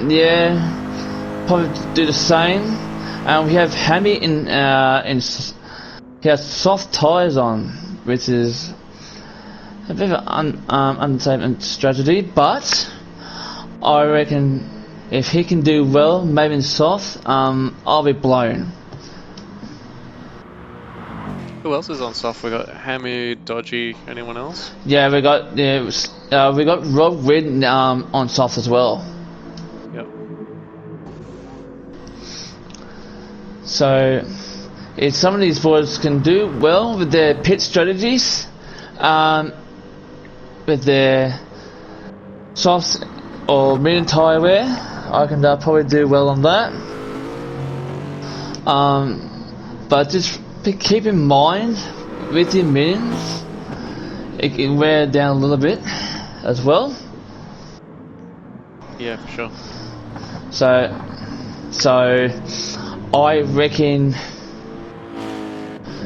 yeah, probably do the same. We have Hammy he has soft tyres on, which is a bit of an understatement strategy, but I reckon if he can do well, maybe in soft, I'll be blown. Who else is on soft? We got Hammy, Dodgy, anyone else? Yeah, we got Rob Rid on soft as well. Yep. So, if some of these boys can do well with their pit strategies, with their softs or medium tyre wear, I can probably do well on that. But just keep in mind, with your mediums, it can wear down a little bit as well. Yeah, for sure. So I reckon.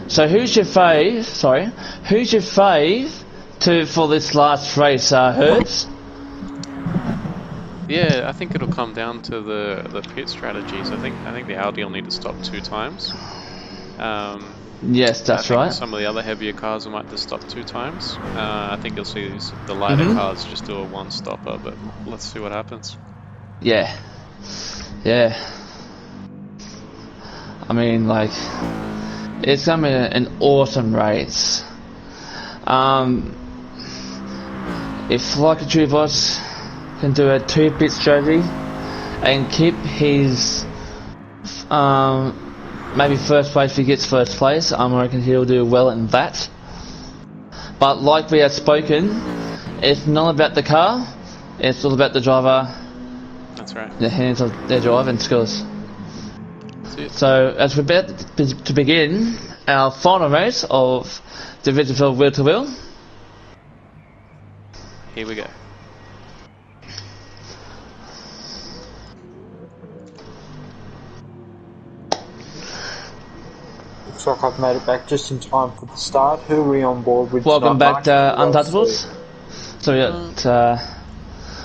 So who's your fave? Who's your fave for this last race, Herbs? Yeah, I think it'll come down to the pit strategies. I think the Audi will need to stop 2 times. Yes, that's right. Some of the other heavier cars might just stop 2 times. I think you'll see the lighter cars just do a 1-stopper, but let's see what happens. Yeah. I mean, like, it's gonna be an awesome race. If like a true boss can do a 2-pit strategy and keep his maybe first place if he gets first place, I reckon he'll do well in that. But like we have spoken, it's not about the car, it's all about the driver. That's right. The hands of their driving skills. That's it. So as we're about to begin our final race of Divisionville Wheel to Wheel. Here we go. looks like I've made it back just in time for the start. Who are we on board with Welcome tonight, back to Mark? Who else Untouchables. So we got,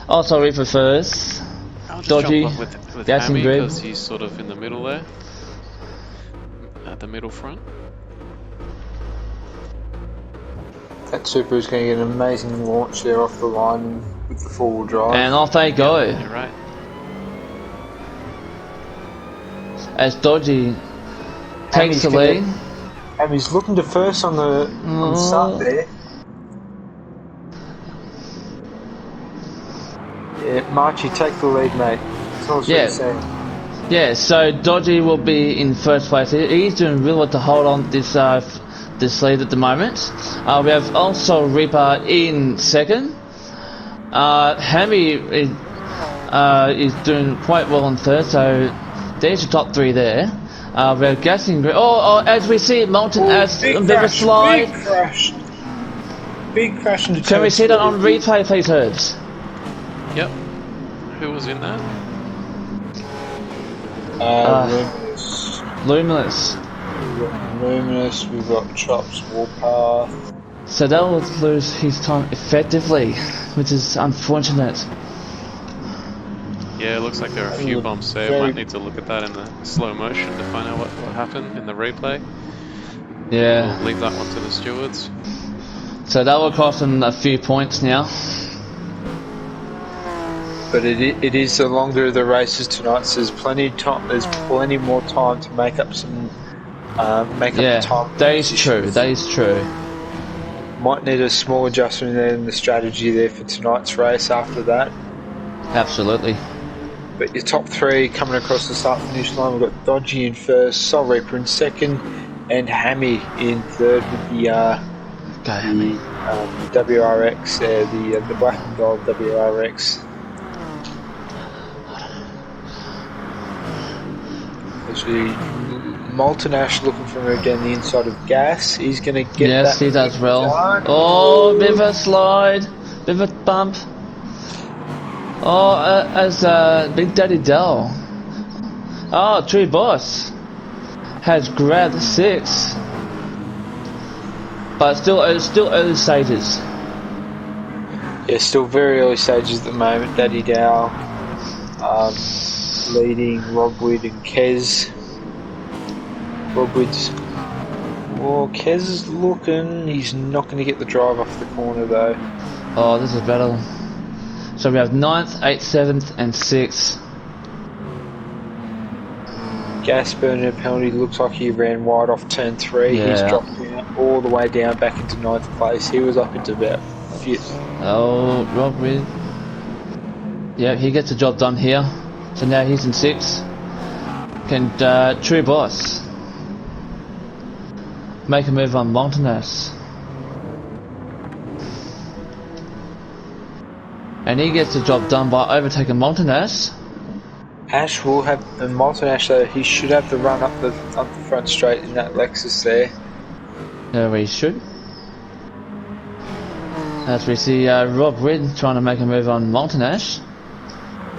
oh sorry for first. I'll just Dodgy, jump up with Gas and Hammy Grid. because he's sort of in the middle there, at the middle front. That Super is going to get an amazing launch there off the line with the four-wheel drive. And off they go. You're right. As Dodgy takes the lead. And he's looking to first on the start there. Yeah, Marchie, take the lead, mate. That's all I'm saying. Yeah, so Dodgy will be in first place. He's doing really well to hold on this this lead at the moment. We have also Reaper in second. Hammy is doing quite well in third, so there's your top three there. We have Gas and Grid. As we see, Molten as a bit of a slide. Big crash into Can we see that on replay, please, Herbs? Yep. Who was in there? Luminous. Luminous. We've got Luminous, we've got Chops, Warpath. So that will lose his time effectively, which is unfortunate. Yeah, it looks like there are a few bumps there. Might need to look at that in the slow motion to find out what happened in the replay. Yeah. We'll leave that one to the stewards. So that will cost him a few points now. But it is the longer of the races tonight, so there's plenty more time to make up some the time. That is true. That is true. Might need a small adjustment there in the strategy there for tonight's race after that. Absolutely. But your top three coming across the start finish line, we've got Dodgy in first, Soul Reaper in second, and Hammy in third with the WRX, the black and gold WRX. Actually, Molten Ash looking for him again the inside of Gas. He's going to get that. Yes, he does well. Oh, bit of a slide, bit of a bump. As Big Daddy Dell. True Boss has grabbed 6, but still early stages. Yeah, still very early stages at the moment. Daddy Dow leading Rob Wood and Kez. Rob Wood's... Well, Kez is looking... He's not going to get the drive off the corner though. Oh, this is better. So we have 9th, 8th, 7th and 6th. Gas burner penalty, looks like he ran wide off turn 3. Yeah. He's dropped down, all the way down back into 9th place. He was up into about 5th. Oh, Rob Wood. Yeah, he gets the job done here. So now he's in 6th. Can True Boss make a move on Montanus? And he gets the job done by overtaking Montanus. Ash will have, and Molten Ash though, he should have the run up the front straight in that Lexus there. Yeah, we should. As we see Rob Wood trying to make a move on Molten Ash.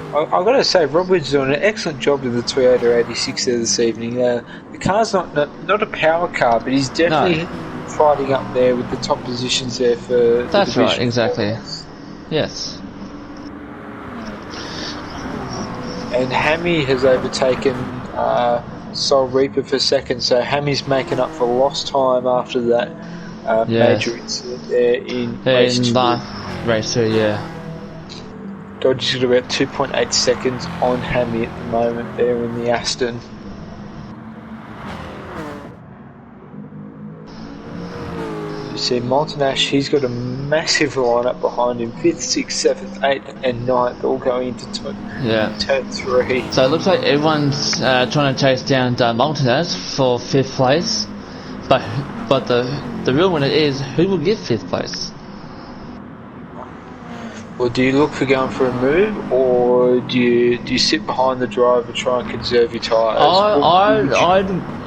I've got to say, Rob Wood's doing an excellent job with the Toyota 86 there this evening. The car's not a power car, but he's definitely fighting up there with the top positions there for That's the right, exactly. Yes. And Hammy has overtaken Soul Reaper for second, so Hammy's making up for lost time after that major incident there in race 2. Race 2, yeah. Dodge's got about 2.8 seconds on Hammy at the moment there in the Aston. You see Molten Ash, he's got a massive lineup behind him. 5th, 6th, 7th, 8th and 9th all going into turn 3. So it looks like everyone's trying to chase down Molten Ash for 5th place. But the real winner is who will get 5th place. Well, do you look for going for a move, or do you sit behind the driver and try and conserve your tyres?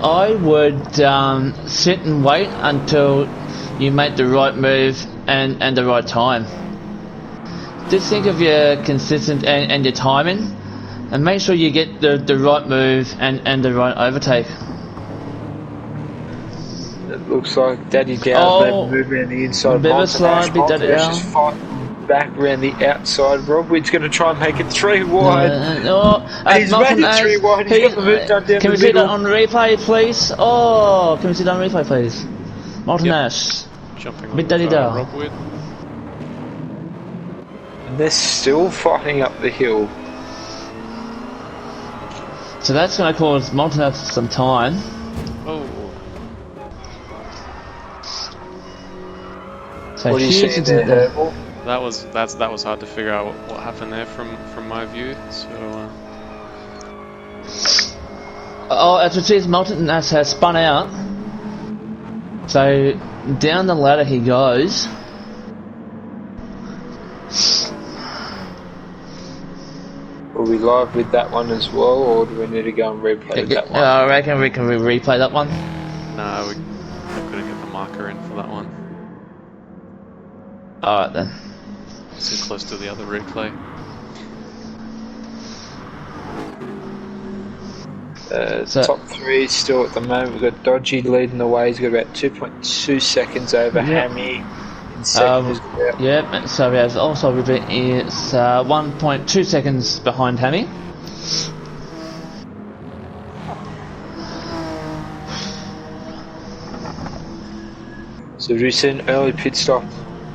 I would sit and wait until you make the right move and the right time. Just think of your consistent and your timing, and make sure you get the right move and the right overtake. It looks like Daddy Dow's Oh, maybe moving around the inside. bit of a Malton Ash. slide, big Malton Daddy Ash Dow. is fighting back around the outside. Rob Wood's going to try and make it 3 wide. He's made Martin it Ash, 3 wide. He's got the move done down can the we see that middle. on replay, please? Oh, can we see that on replay, please? Martin Yep. Ash, Jumping big on Daddy with Dow. Rob Wood. And they're still fighting up the hill. So that's going to cause Martin Ash some time. Oh, So What are you huge seeing there, incident there. Herbal? that was hard to figure out what happened there from my view. So Oh, as we see, Martin Ash has spun out. So down the ladder he goes. Are we live with that one as well, or do we need to go and replay that one? I reckon we can replay that one. no, we couldn't get the marker in for that one. Alright then. Too close to the other replay. So- Top 3 still at the moment. We've got Dodgy leading the way. He's got about 2.2 seconds over Yep. Hammy. In second is about Yep, so we have also it's 1.2 seconds behind Hammy. So do we see an early pit stop?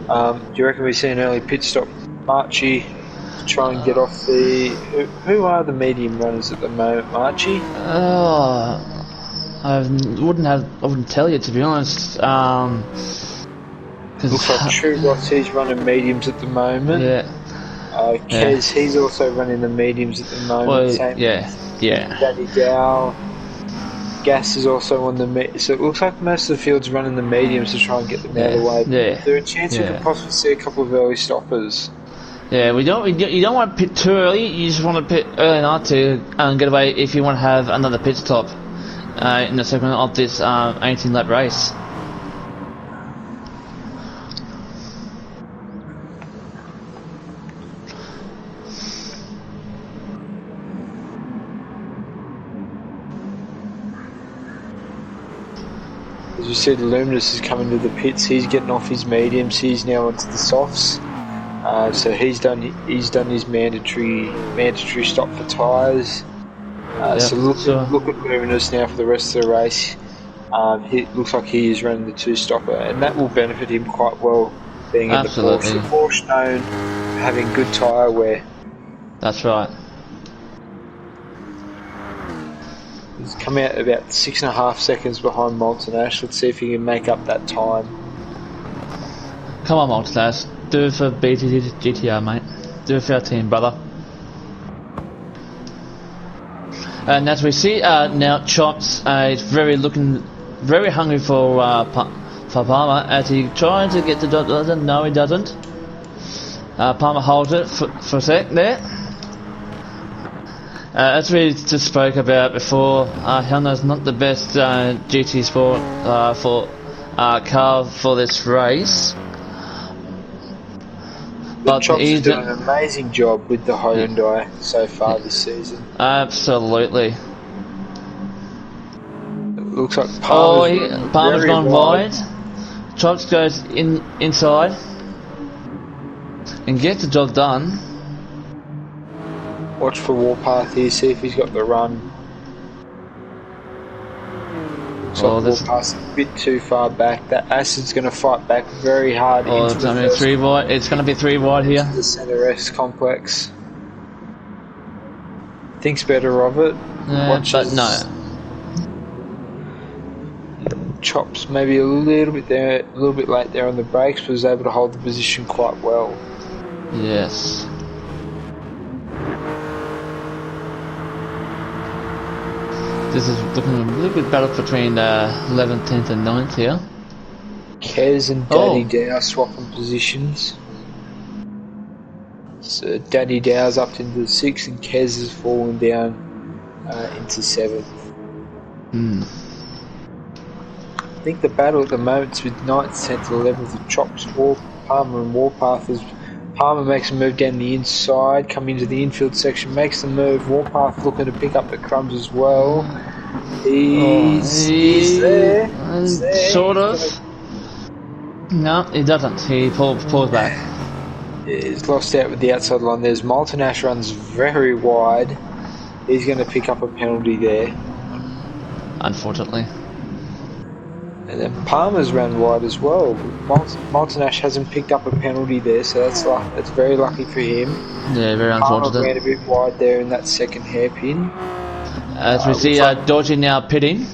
Do you reckon we see an early pit stop? Marchie to try and get off the... Who are the medium runners at the moment, Marchie? I wouldn't tell you, to be honest. 'Cause- Looks like True Ross, he's running mediums at the moment. yeah. Kez, he's also running the mediums at the moment. Well, Same yeah. Daddy Dow. Gas is also on the so it looks like most of the field's running the mediums to try and get them out of the way. Yeah. Is there a chance we Yeah. could possibly see a couple of early stoppers? Yeah, you don't want to pit too early. You just want to pit early enough to get away if you want to have another pit stop in the segment of this 18 lap race. As you said, Luminous is coming to the pits. He's getting off his mediums. He's now onto the softs. So he's done his mandatory stop for tyres. So look at Luminous now for the rest of the race. He looks like he is running the 2-stopper, and that will benefit him quite well, being in the Porsche. The Porsche known for having good tyre wear. That's right. He's come out about 6.5 seconds behind Molten Ash. Let's see if he can make up that time. Come on, Maltese. Do it for BTT GTR, mate. Do it for our team, brother. And as we see now, Chops is very hungry for Palmer as he tries to get the dot. No, he doesn't. Palmer holds it for a sec there. As we just spoke about before, Hyundai's not the best GT Sport car for this race. But Chops is doing an amazing job with the Hyundai so far this season. Absolutely. It looks like Palmer's gone wide. Chops goes inside and gets the job done. Watch for Warpath here, see if he's got the run. Warpath's a bit too far back. That Acid's going to fight back very hard into it's going to be 3 wide. It's going to be 3 wide here. The Centre S complex. Thinks better of it. But no. Chops maybe a little bit late there on the brakes, but was able to hold the position quite well. Yes. This is looking a little bit better between 11th, 10th and 9th here. Kez and Daddy Dow swapping positions. So Daddy Dow's up into the 6th and Kez has fallen down into 7th. I think the battle at the moment is with 9th, 10th, 11th of Chops, Palmer and Warpath. As Palmer makes a move down the inside, coming into the infield section, makes the move. Warpath looking to pick up the crumbs as well. He's there. He's there. Sort He's of. gonna- No, he doesn't. He pulls back. He's lost out with the outside line. There's Molten Ash runs very wide. He's going to pick up a penalty there. Unfortunately. And then Palmer's run wide as well. Molten Ash hasn't picked up a penalty there, so that's very lucky for him. Yeah, very Palmer unfortunate. ran a bit wide there in that second hairpin. As we see Dodgy now pitting.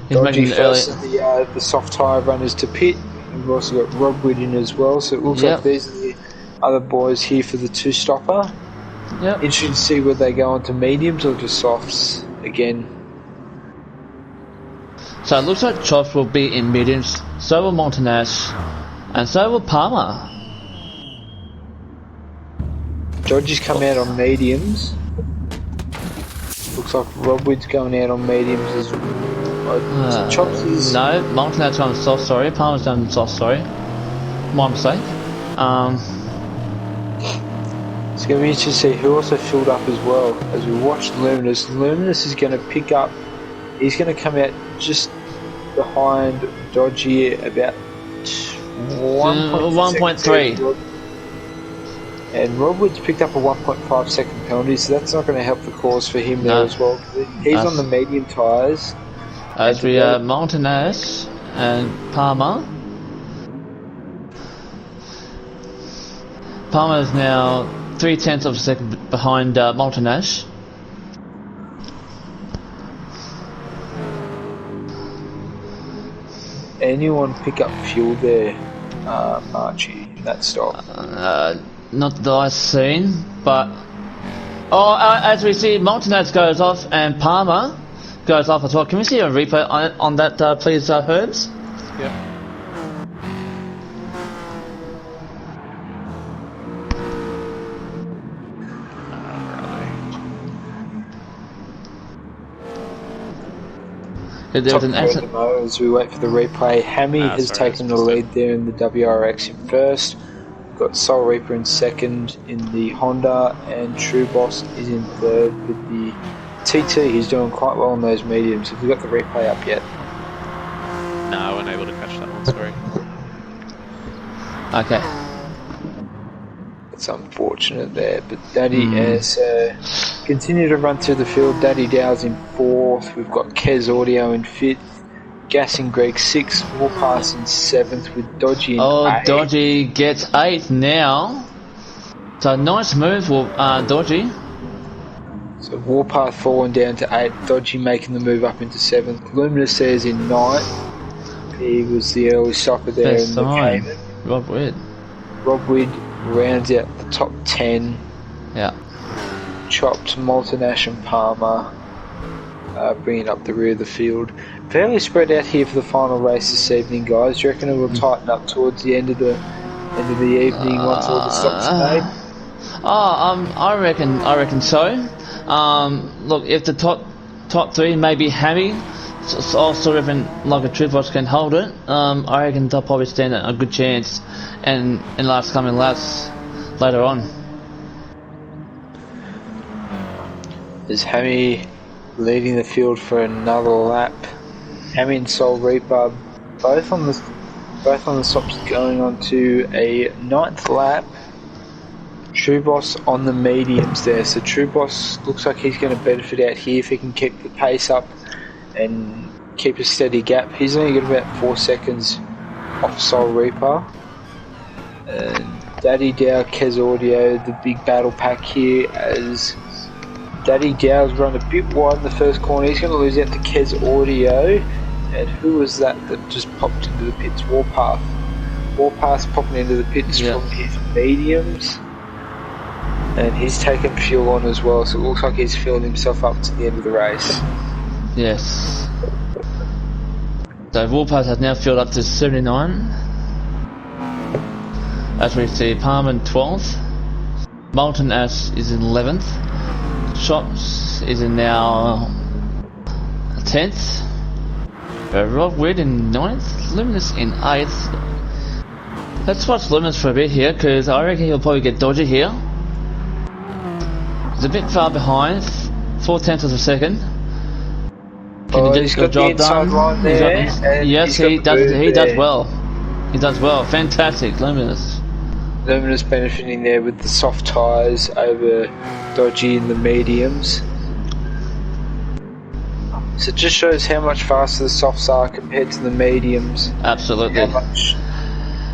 He's Dodgy making an early... first the soft tyre runners to pit. We've also got Rob Wood in as well, so it looks like these are the other boys here for the two-stopper. Yep. Interesting to see whether they go on to mediums or just softs again. So it looks like Chops will be in mediums, so will Montanas, and so will Palmer. Dodgy's come out on mediums. Looks like Rob Wood's going out on mediums as well. Chops is... No, Montanas going soft, sorry. Palmer's done soft, sorry. My mistake. It's going to be interesting to see who also filled up as well. As we watch Luminous, Luminous is going to pick up. He's going to come out just behind Dodgy about 1.3. And Rob Wood's picked up a 1.5 second penalty, so that's not going to help the cause for him there as well. He's on the medium tyres. As we are Montanas and Palmer. Palmer is now 0.3 of a second behind Montanas. Anyone pick up fuel there, Archie, that stop? Not that I've seen, but... as we see, Montanas goes off and Palmer goes off as well. Can we see a replay on that, please, Herbs? Yep. There was an accident. As we wait for the replay, Hammy has taken the lead there in the WRX in first. We've got Soul Reaper in second in the Honda, and True Boss is in third with the TT. He's doing quite well on those mediums. Have we got the replay up yet? No, I wasn't able to catch that one, sorry. Okay. It's unfortunate there, but Daddy has continue to run through the field. Daddy Dow's in fourth. We've got Kez Audio in fifth. Gas and Greg sixth. Warpass in seventh with Dodgy in eighth. Dodgy gets eighth now. So nice move for Dodgy. So Warpath falling down to eighth. Dodgy making the move up into seventh. Luminous there's in ninth. He was the early stopper there in the Cayman. Rob Wood. Rob Wood rounds out the top 10. Yeah. Chopped, Molten Ash and Palmer bringing up the rear of the field. Fairly spread out here for the final race this evening, guys. Do you reckon it will tighten up towards the end of the evening once all the stops are made? I reckon so. Look, if the top three, maybe Hammy, also even like a True Boss can hold it, I reckon they'll probably stand a good chance in last coming laps later on. Is Hammy leading the field for another lap? Hammy and Soul Reaper both on the stops going on to a ninth lap. True Boss on the mediums there, so True Boss looks like he's going to benefit out here if he can keep the pace up and keep a steady gap. He's only got about 4 seconds off Soul Reaper. Daddy Dow, Kez Audio, the big battle pack here as Daddy Dow's run a bit wide in the first corner. He's going to lose out to Kez Audio. And who was that just popped into the pits? Warpath. Warpath's popping into the pits from his mediums. And he's taken fuel on as well, so it looks like he's filling himself up to the end of the race. Yes. So Warpath has now filled up to 79. As we see, Palm in 12th. Molten Ash is in 11th. Shops is in now 10th. Rob Wood in 9th. Luminous in 8th. Let's watch Luminous for a bit here, because I reckon he'll probably get dodgy here. He's a bit far behind, 0.4 of a second. Can he get he's the got the job inside done? line there, and yes, he's got he the does. move He does there. well. He does well. Fantastic, Luminous. Luminous benefiting there with the soft tyres over Dodgy in the mediums. So it just shows how much faster the softs are compared to the mediums. Absolutely. How much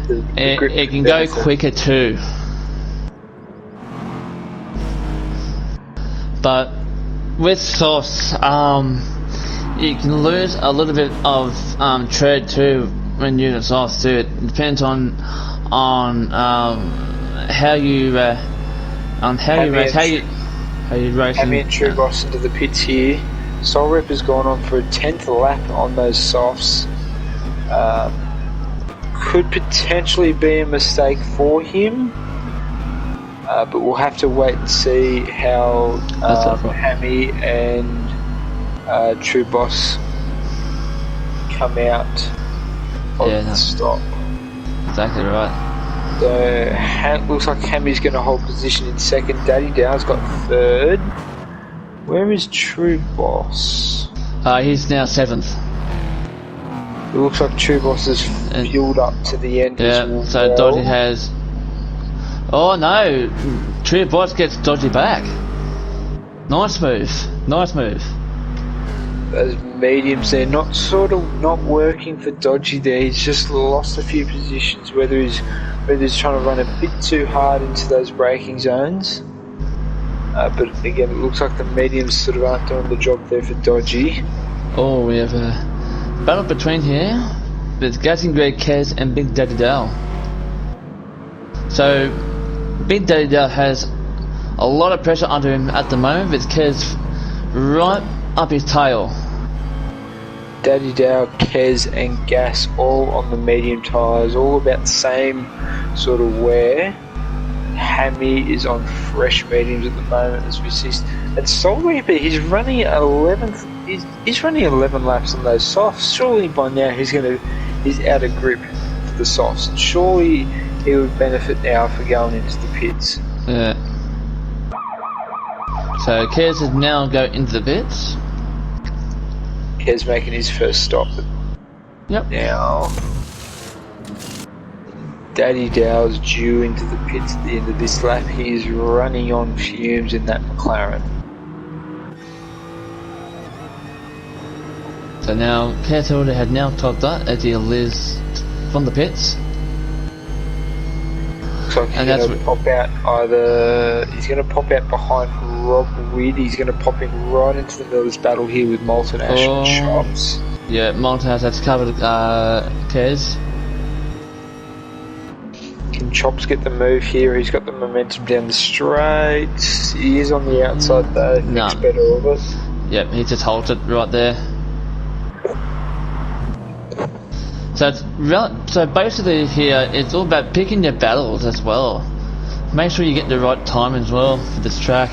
the grip It can go benefit. quicker too. But with softs, you can lose a little bit of tread too when using softs too. It depends on how you race. How you race. Hammy and True Boss into the pits here. Soul Ripper's gone on for a 10th lap on those softs. Could potentially be a mistake for him, but we'll have to wait and see how Hammy and True Boss come out of the stop. Exactly right. So looks like Hammy's going to hold position in second. Daddy Dow's got third. Where is True Boss? He's now 7th. It looks like True Boss has fueled up to the end as well. So Dodgy has... Oh no! True Boss gets Dodgy back. Nice move. Nice move. Those mediums, they're not working for Dodgy there. He's just lost a few positions, whether he's trying to run a bit too hard into those braking zones. But again, it looks like the mediums sort of aren't doing the job there for Dodgy. Oh, we have a battle between here with Gassing Grey Kez and Big Daddy Dell. So, Big Daddy Dell has a lot of pressure under him at the moment with Kez right up his tail. Daddy Dow, Kez and Gas all on the medium tyres, all about the same sort of wear. Hammy is on fresh mediums at the moment, as we see. And Soul Reaper, he's running 11 laps on those softs. Surely by now he's out of grip for the softs, and surely he would benefit now for going into the pits. Yeah. So Kez is now go into the pits. Kez making his first stop. Yep. Now Daddy Dow's due into the pits at the end of this lap. He is running on fumes in that McLaren. So now Kez had now topped that as he leaves from the pits. Looks like he's going to pop out he's going to pop out behind Rob Weed. He's going to pop in right into the middle of this battle here with Molten Ash and Chops. Yeah, Molten Ash has covered Kez. Can Chops get the move here? He's got the momentum down the straight. He is on the outside though. Thinks better of it. Yep, he just halted right there. So basically here, it's all about picking your battles as well. Make sure you get the right time as well for this track.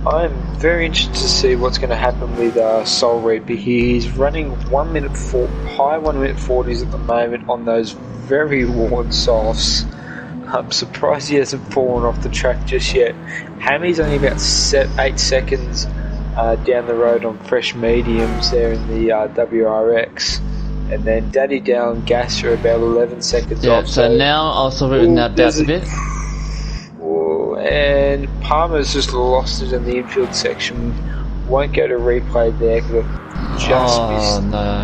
I'm very interested to see what's going to happen with Soul Reaper here. He's running 1 minute 40s at the moment on those very worn softs. I'm surprised he hasn't fallen off the track just yet. Hammy's only about 8 seconds down the road on fresh mediums there in the WRX, and then Daddy Dow and Gas are about 11 seconds off. So now I'll sort of that down a bit. And Palmer's just lost it in the infield section. Won't go to replay there because it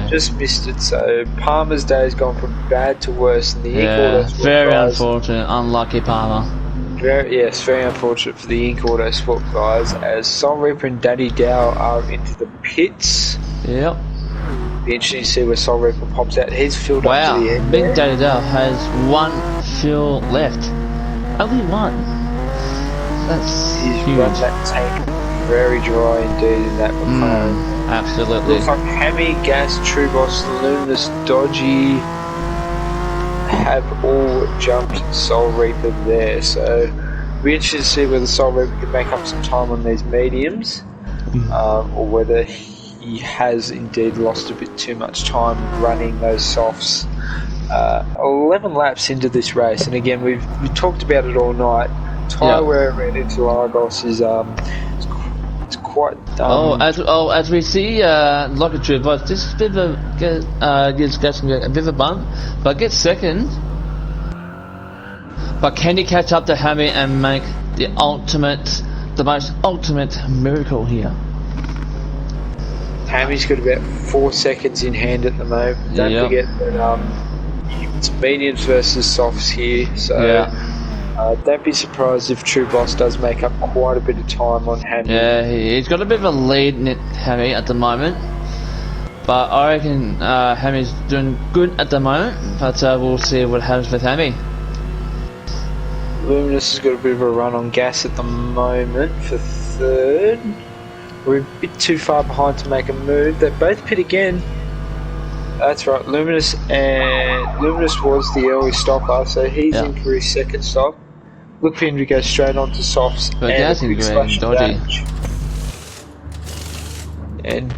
just missed it. So Palmer's day has gone from bad to worse, and the very unfortunate, unlucky Palmer. Very unfortunate for the Ink Auto Sport guys, as Soul Reaper and Daddy Dow are into the pits. Yep. Be interesting to see where Soul Reaper pops out. He's filled up to the end. Big Daddy Dow has 1 fuel left. Only 1. He's run that tank very dry indeed in that McLaren. Absolutely. Looks like Hammy, Gas, True Boss, Luminous, Dodgy have all jumped Soul Reaper there, so we're interested to see whether Soul Reaper can make up some time on these mediums, or whether he has indeed lost a bit too much time running those softs. 11 laps into this race, and again we've talked about it all night. Tyre wear around into Argos is it's quite. As we see, like a true boss, this is a bit of gives Gaston a bit of a bump, but gets second. But can he catch up to Hammy and make the most ultimate miracle here? Hammy's got about 4 seconds in hand at the moment. Don't forget that it's mediums versus softs here, so don't be surprised if True Boss does make up quite a bit of time on Hammy. Yeah, he's got a bit of a lead in it, Hammy, at the moment. But I reckon Hammy's doing good at the moment, but we'll see what happens with Hammy. Luminous has got a bit of a run on gas at the moment for third. We're a bit too far behind to make a move. They both pit again. That's right, Luminous was the early stopper, so he's in for his second stop. Look for him to go straight onto softs. But and a big splash dodgy. And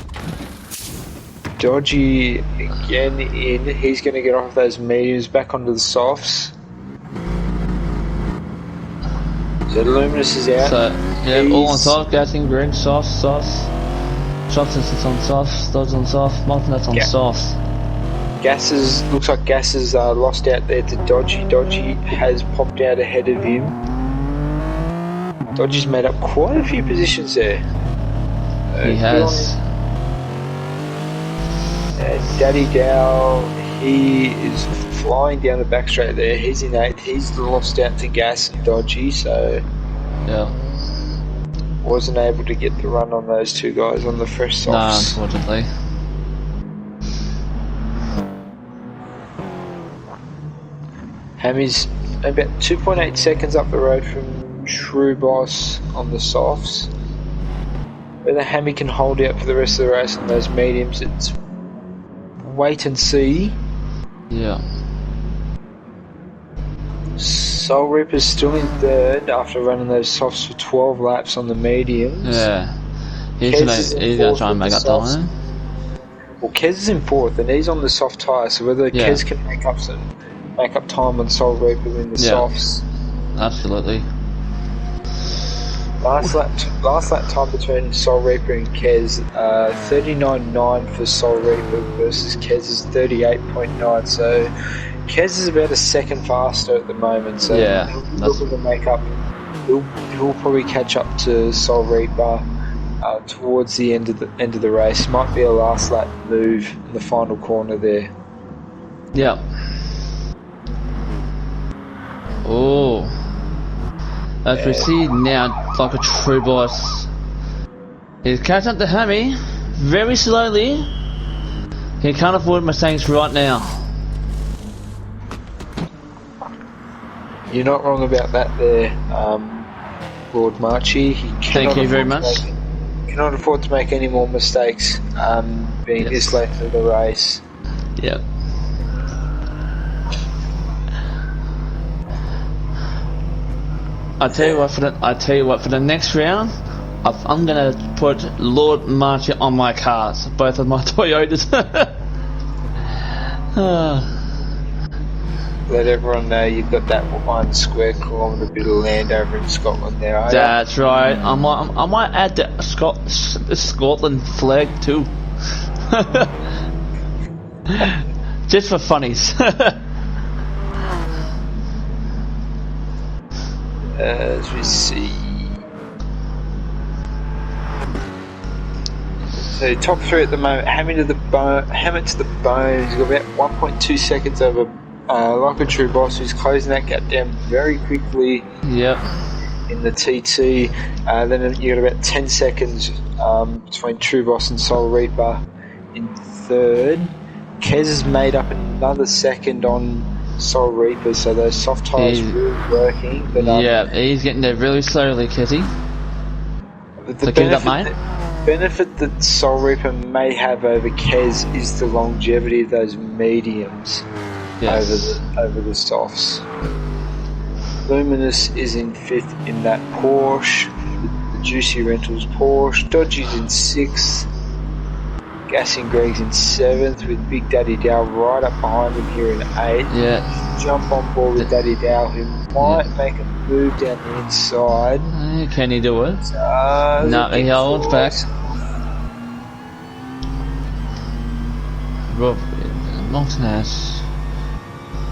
Dodgy again in. He's going to get off those mediums back onto the softs. So Luminous is out. So all on soft, gassing, green, softs. Shotguns on softs, dodge on soft, multinuts on softs. Gases, looks like Gases lost out there to Dodgy. Dodgy has popped out ahead of him. Dodgy's made up quite a few positions there. He has. Daddy Dow, he is flying down the back straight there. He's in 8th. He's lost out to Gas and Dodgy, so wasn't able to get the run on those two guys on the fresh softs. No, unfortunately. Hammy's about 2.8 seconds up the road from True Boss on the softs. Whether Hammy can hold out for the rest of the race on those mediums, it's wait and see. Yeah. Soul Reaper's still in third after running those softs for 12 laps on the mediums. Yeah. He's gonna try and make up time. Well, Kez is in 4th and he's on the soft tyre, so whether Kez can make up time on Soul Reaper in the softs. Absolutely. Last lap time between Soul Reaper and Kez, 39.9 for Soul Reaper versus Kez's 38.9. So Kez is about a second faster at the moment. So he'll be looking to make up. He'll probably catch up to Soul Reaper towards the end of the race. Might be a last lap move in the final corner there. Yeah. Oh. As we see now, like a true boss, he's catching up to Hammy very slowly. He can't afford mistakes right now. You're not wrong about that there, Lord Marchie. Thank you very much. Cannot afford to make any more mistakes being this late into the race. Yep. I tell you what, for the next round, I'm gonna put Lord Marchie on my cars, both of my Toyotas. Let everyone know you've got that 1 square kilometre bit of land over in Scotland there. That's right. I might add the Scotland flag too, just for funnies. As we see, so top 3 at the moment. Hammett to the bone. He's got about 1.2 seconds over like a true boss, who's closing that gap down very quickly. Yep. In the TT, then you got about 10 seconds between True Boss and Soul Reaper in third. Kez has made up another second on Soul Reaper, so those soft tyres really working. But he's getting there really slowly, Kezzy. The benefit that Soul Reaper may have over Kez is the longevity of those mediums over the softs. Luminous is in 5th in that Porsche, the Juicy Rentals Porsche. Dodgy's in 6th. Gassing Greg's in 7th with Big Daddy Dow right up behind him here in 8th. Yeah. Jump on board with Daddy Dow, who might make a move down the inside. Can he do it? No, he holds back. Rob Montanas.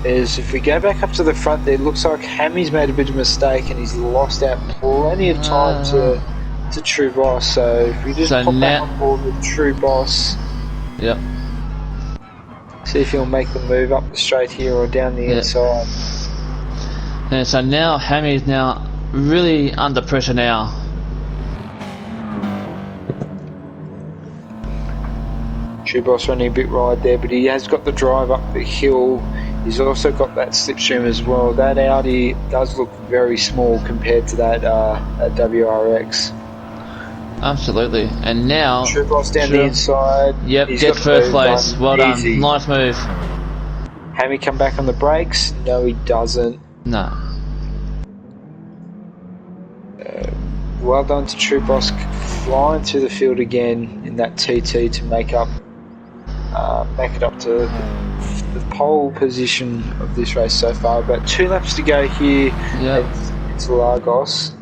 If we go back up to the front there, it looks like Hammy's made a bit of a mistake and he's lost out plenty of time to True Boss. So if we just pop back on board with True Boss. Yep. See if he'll make the move up the straight here or down the inside. Yeah, so now Hammy's now really under pressure now. True Boss running a bit wide there, but he has got the drive up the hill. He's also got that slipstream as well. That Audi does look very small compared to that WRX. Absolutely. And now True Boss down the inside. Yep, get first place. Well done. Nice move. Hammy come back on the brakes? No, he doesn't. No. Well done to True Boss flying through the field again in that TT to make it up to the pole position of this race so far. About 2 laps to go here. Yep. It's Lagos.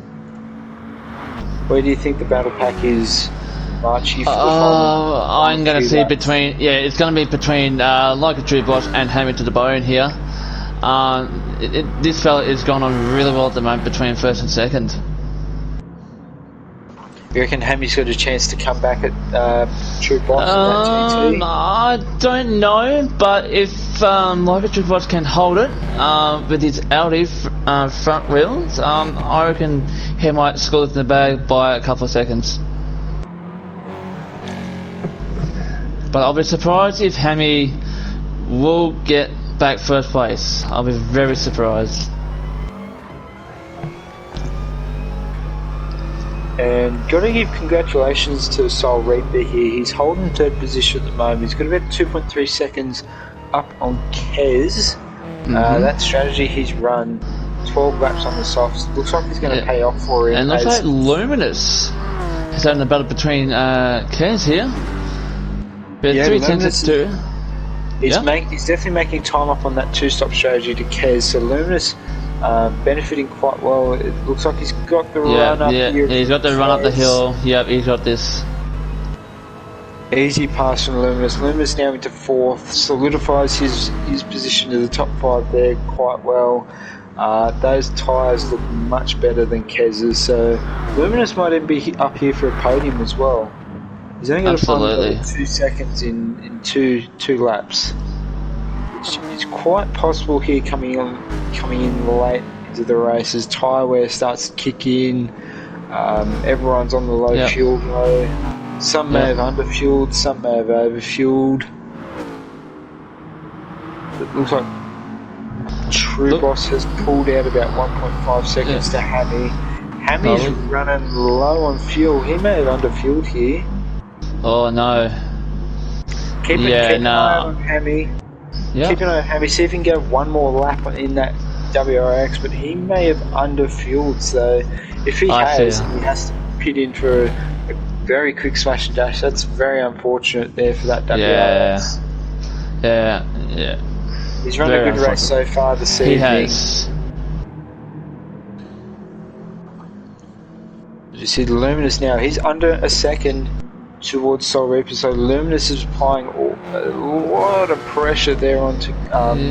Where do you think the battle pack is, March? I'm going to see between. Yeah, it's going to be between like a True Boss and Hammy to the bone here. This fella is going on really well at the moment between first and second. You reckon Hammy's got a chance to come back at True Boss in that TT? I don't know, but if like a True Boss can hold it with his Audi front wheels, I reckon he might score it in the bag by a couple of seconds. But I'll be surprised if Hammy will get back first place. I'll be very surprised. And got to give congratulations to Soul Reaper here. He's holding 3rd position at the moment. He's got about 2.3 seconds up on Kez. That strategy he's run 12 laps on the softs. Looks like he's going to pay off for him. And looks like Luminous is having a battle between Kez here. But 3 tenths to 2. He's definitely making time up on that 2-stop strategy to Kez. So Luminous benefiting quite well. It looks like he's got the run up here. Yeah, he's got the run up the hill. Yep, he's got this. Easy pass from Luminous. Luminous now into 4th. Solidifies his position to the top 5 there quite well. Those tyres look much better than Kez's. So Luminous might even be up here for a podium as well. He's only got to find 2 seconds in two laps. It's quite possible here coming in late into the race as tyre wear starts to kick in. Everyone's on the low fuel low. Some may have underfueled, some may have overfueled. It looks like True Boss has pulled out about 1.5 seconds to Hammy. Hammy's running low on fuel. He may have underfueled here. Oh no. Keep an eye on Hammy. Yep. Keep an eye on Hammy. See if he can go one more lap in that WRX, but he may have underfueled. So if he has to pit in for a very quick smash and dash. That's very unfortunate there for that WRX. Yeah. He's run a good race so far this evening. He has. You see the Luminous now. He's under a second towards Soul Reaper, so Luminous is applying a lot of pressure there onto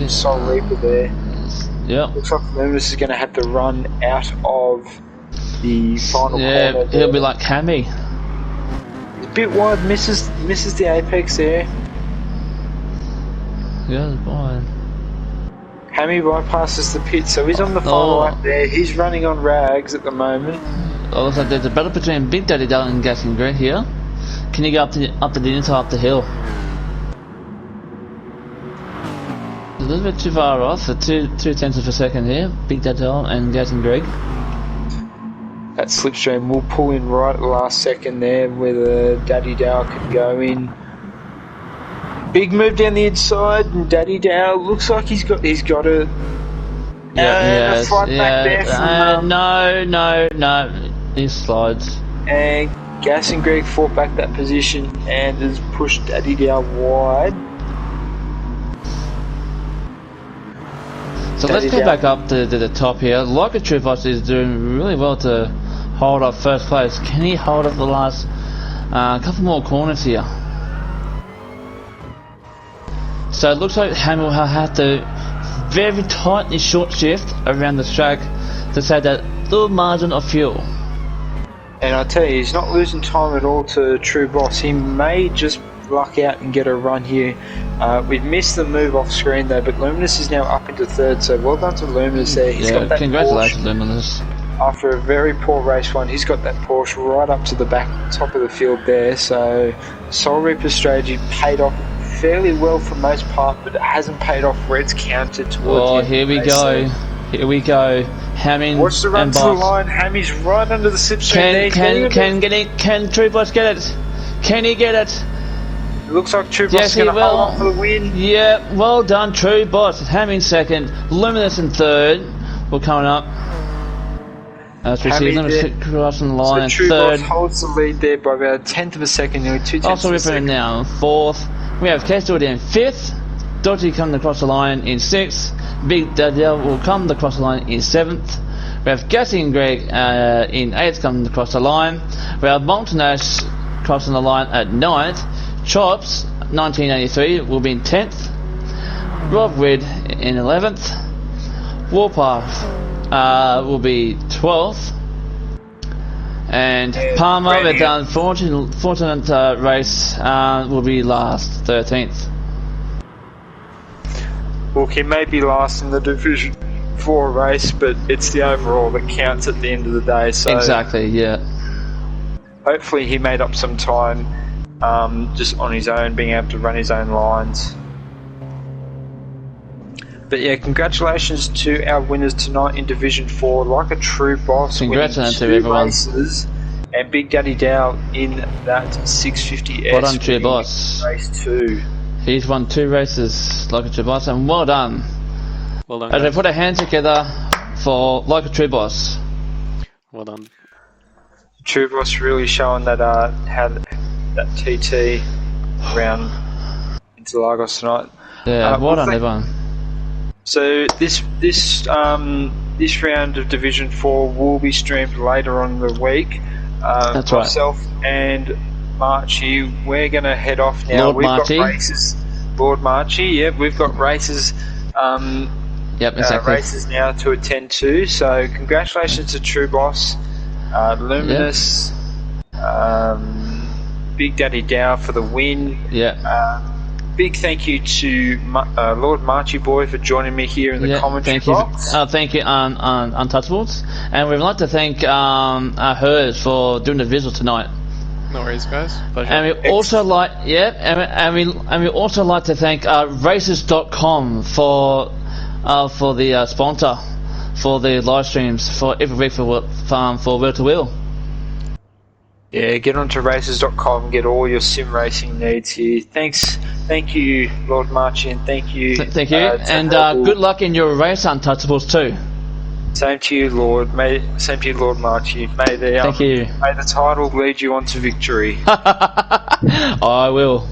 Soul Reaper there. Yep. Looks like Luminous is going to have to run out of the final corner. Yeah, he'll be like Hammy. He's a bit wide, misses the apex there. Yeah, it's fine. Hammy bypasses the pit, so he's on the final lap there. He's running on rags at the moment. Looks like there's a battle between Big Daddy Dale and Gassing Greg here. Can you go up to the inside, up the hill? A little bit too far off, for 2/10 of a second here. Big Daddy Dale and Gassing Greg. That slipstream will pull in right at the last second there, where Daddy Dale can go in. Big move down the inside, and Daddy Dale looks like he's got a front back there from no, he slides. And Gas and Greg fought back that position and has pushed Daddy down wide. So let's go back up to the top here. Like a True Boss is doing really well to hold up first place. Can he hold up the last couple more corners here? So it looks like Hamil will have to very tightly short shift around the track to save that little margin of fuel. And I tell you, he's not losing time at all to True Boss. He may just luck out and get a run here. We've missed the move off screen though, but Luminous is now up into third, so well done to Luminous there. He's got that congratulations, Porsche. Luminous. After a very poor race one, he's got that Porsche right up to the top of the field there, so Soul Reaper strategy paid off fairly well for most part, but it hasn't paid off where it's counted towards here we go. Here we go. Hamming watch the run and to the Boss. line. Hammy's right under the slipstream there. Can True Boss get it? Can he get it? It looks like True Boss is going to hold on for the win. Yeah, well done, True Boss. Hamming second, Luminous in third. We're coming up. As we see Luminous crossing the line, so True third. Boss holds the lead there by about a tenth of a second, nearly 2 tenths Also of a ripping second. now, fourth. We have Kestel in fifth. Dodgy coming across the line in sixth. Big Daniel will come across the line in seventh. We have Gassy and Greg in eighth coming across the line. We have Montanas crossing the line at ninth. Chops 1983 will be in 10th. Rob Rid in 11th. Warpath will be 12th. And Palmer, we've done fortunate race, will be last, 13th. Look, he may be last in the Division 4 race, but it's the overall that counts at the end of the day. So Exactly, yeah. hopefully he made up some time just on his own, being able to run his own lines. But yeah, congratulations to our winners tonight in Division 4. Like a True Boss, Congratulations winning to 2 everyone. races, and Big Daddy Dow in that 650S. Well done, True Boss. Race 2. He's won 2 races, like a True Boss, and well done. Well done, As they guys. put a hand together for like a True Boss. Well done. True Boss really showing that how that TT around into Lagos tonight. Yeah, well done, everyone. So this round of Division 4 will be streamed later on in the week. That's right. Myself and Marchie, we're going to head off now. Lord We've Marchie. got races. Lord Marchie, yeah, we've got races. Yep, exactly. Races now to attend to. So congratulations to True Boss, Luminous, Big Daddy Dow for the win. Yeah. Big thank you to Lord Marchie Boy for joining me here in the commentary box. Thank you, Untouchables, and we'd like to thank Hers for doing the visual tonight. No worries, guys. Pleasure. And we also like, and we also like to thank Races.com for the sponsor for the live streams for every week for Will2Will. Yeah, get onto races.com, get all your sim racing needs here. Thank you, Lord Marchie, and thank you. Thank you, and good luck in your race, Untouchables too. Same to you, Lord. Same to you, Lord Marchie. May Thank you. May the title lead you on to victory. I will.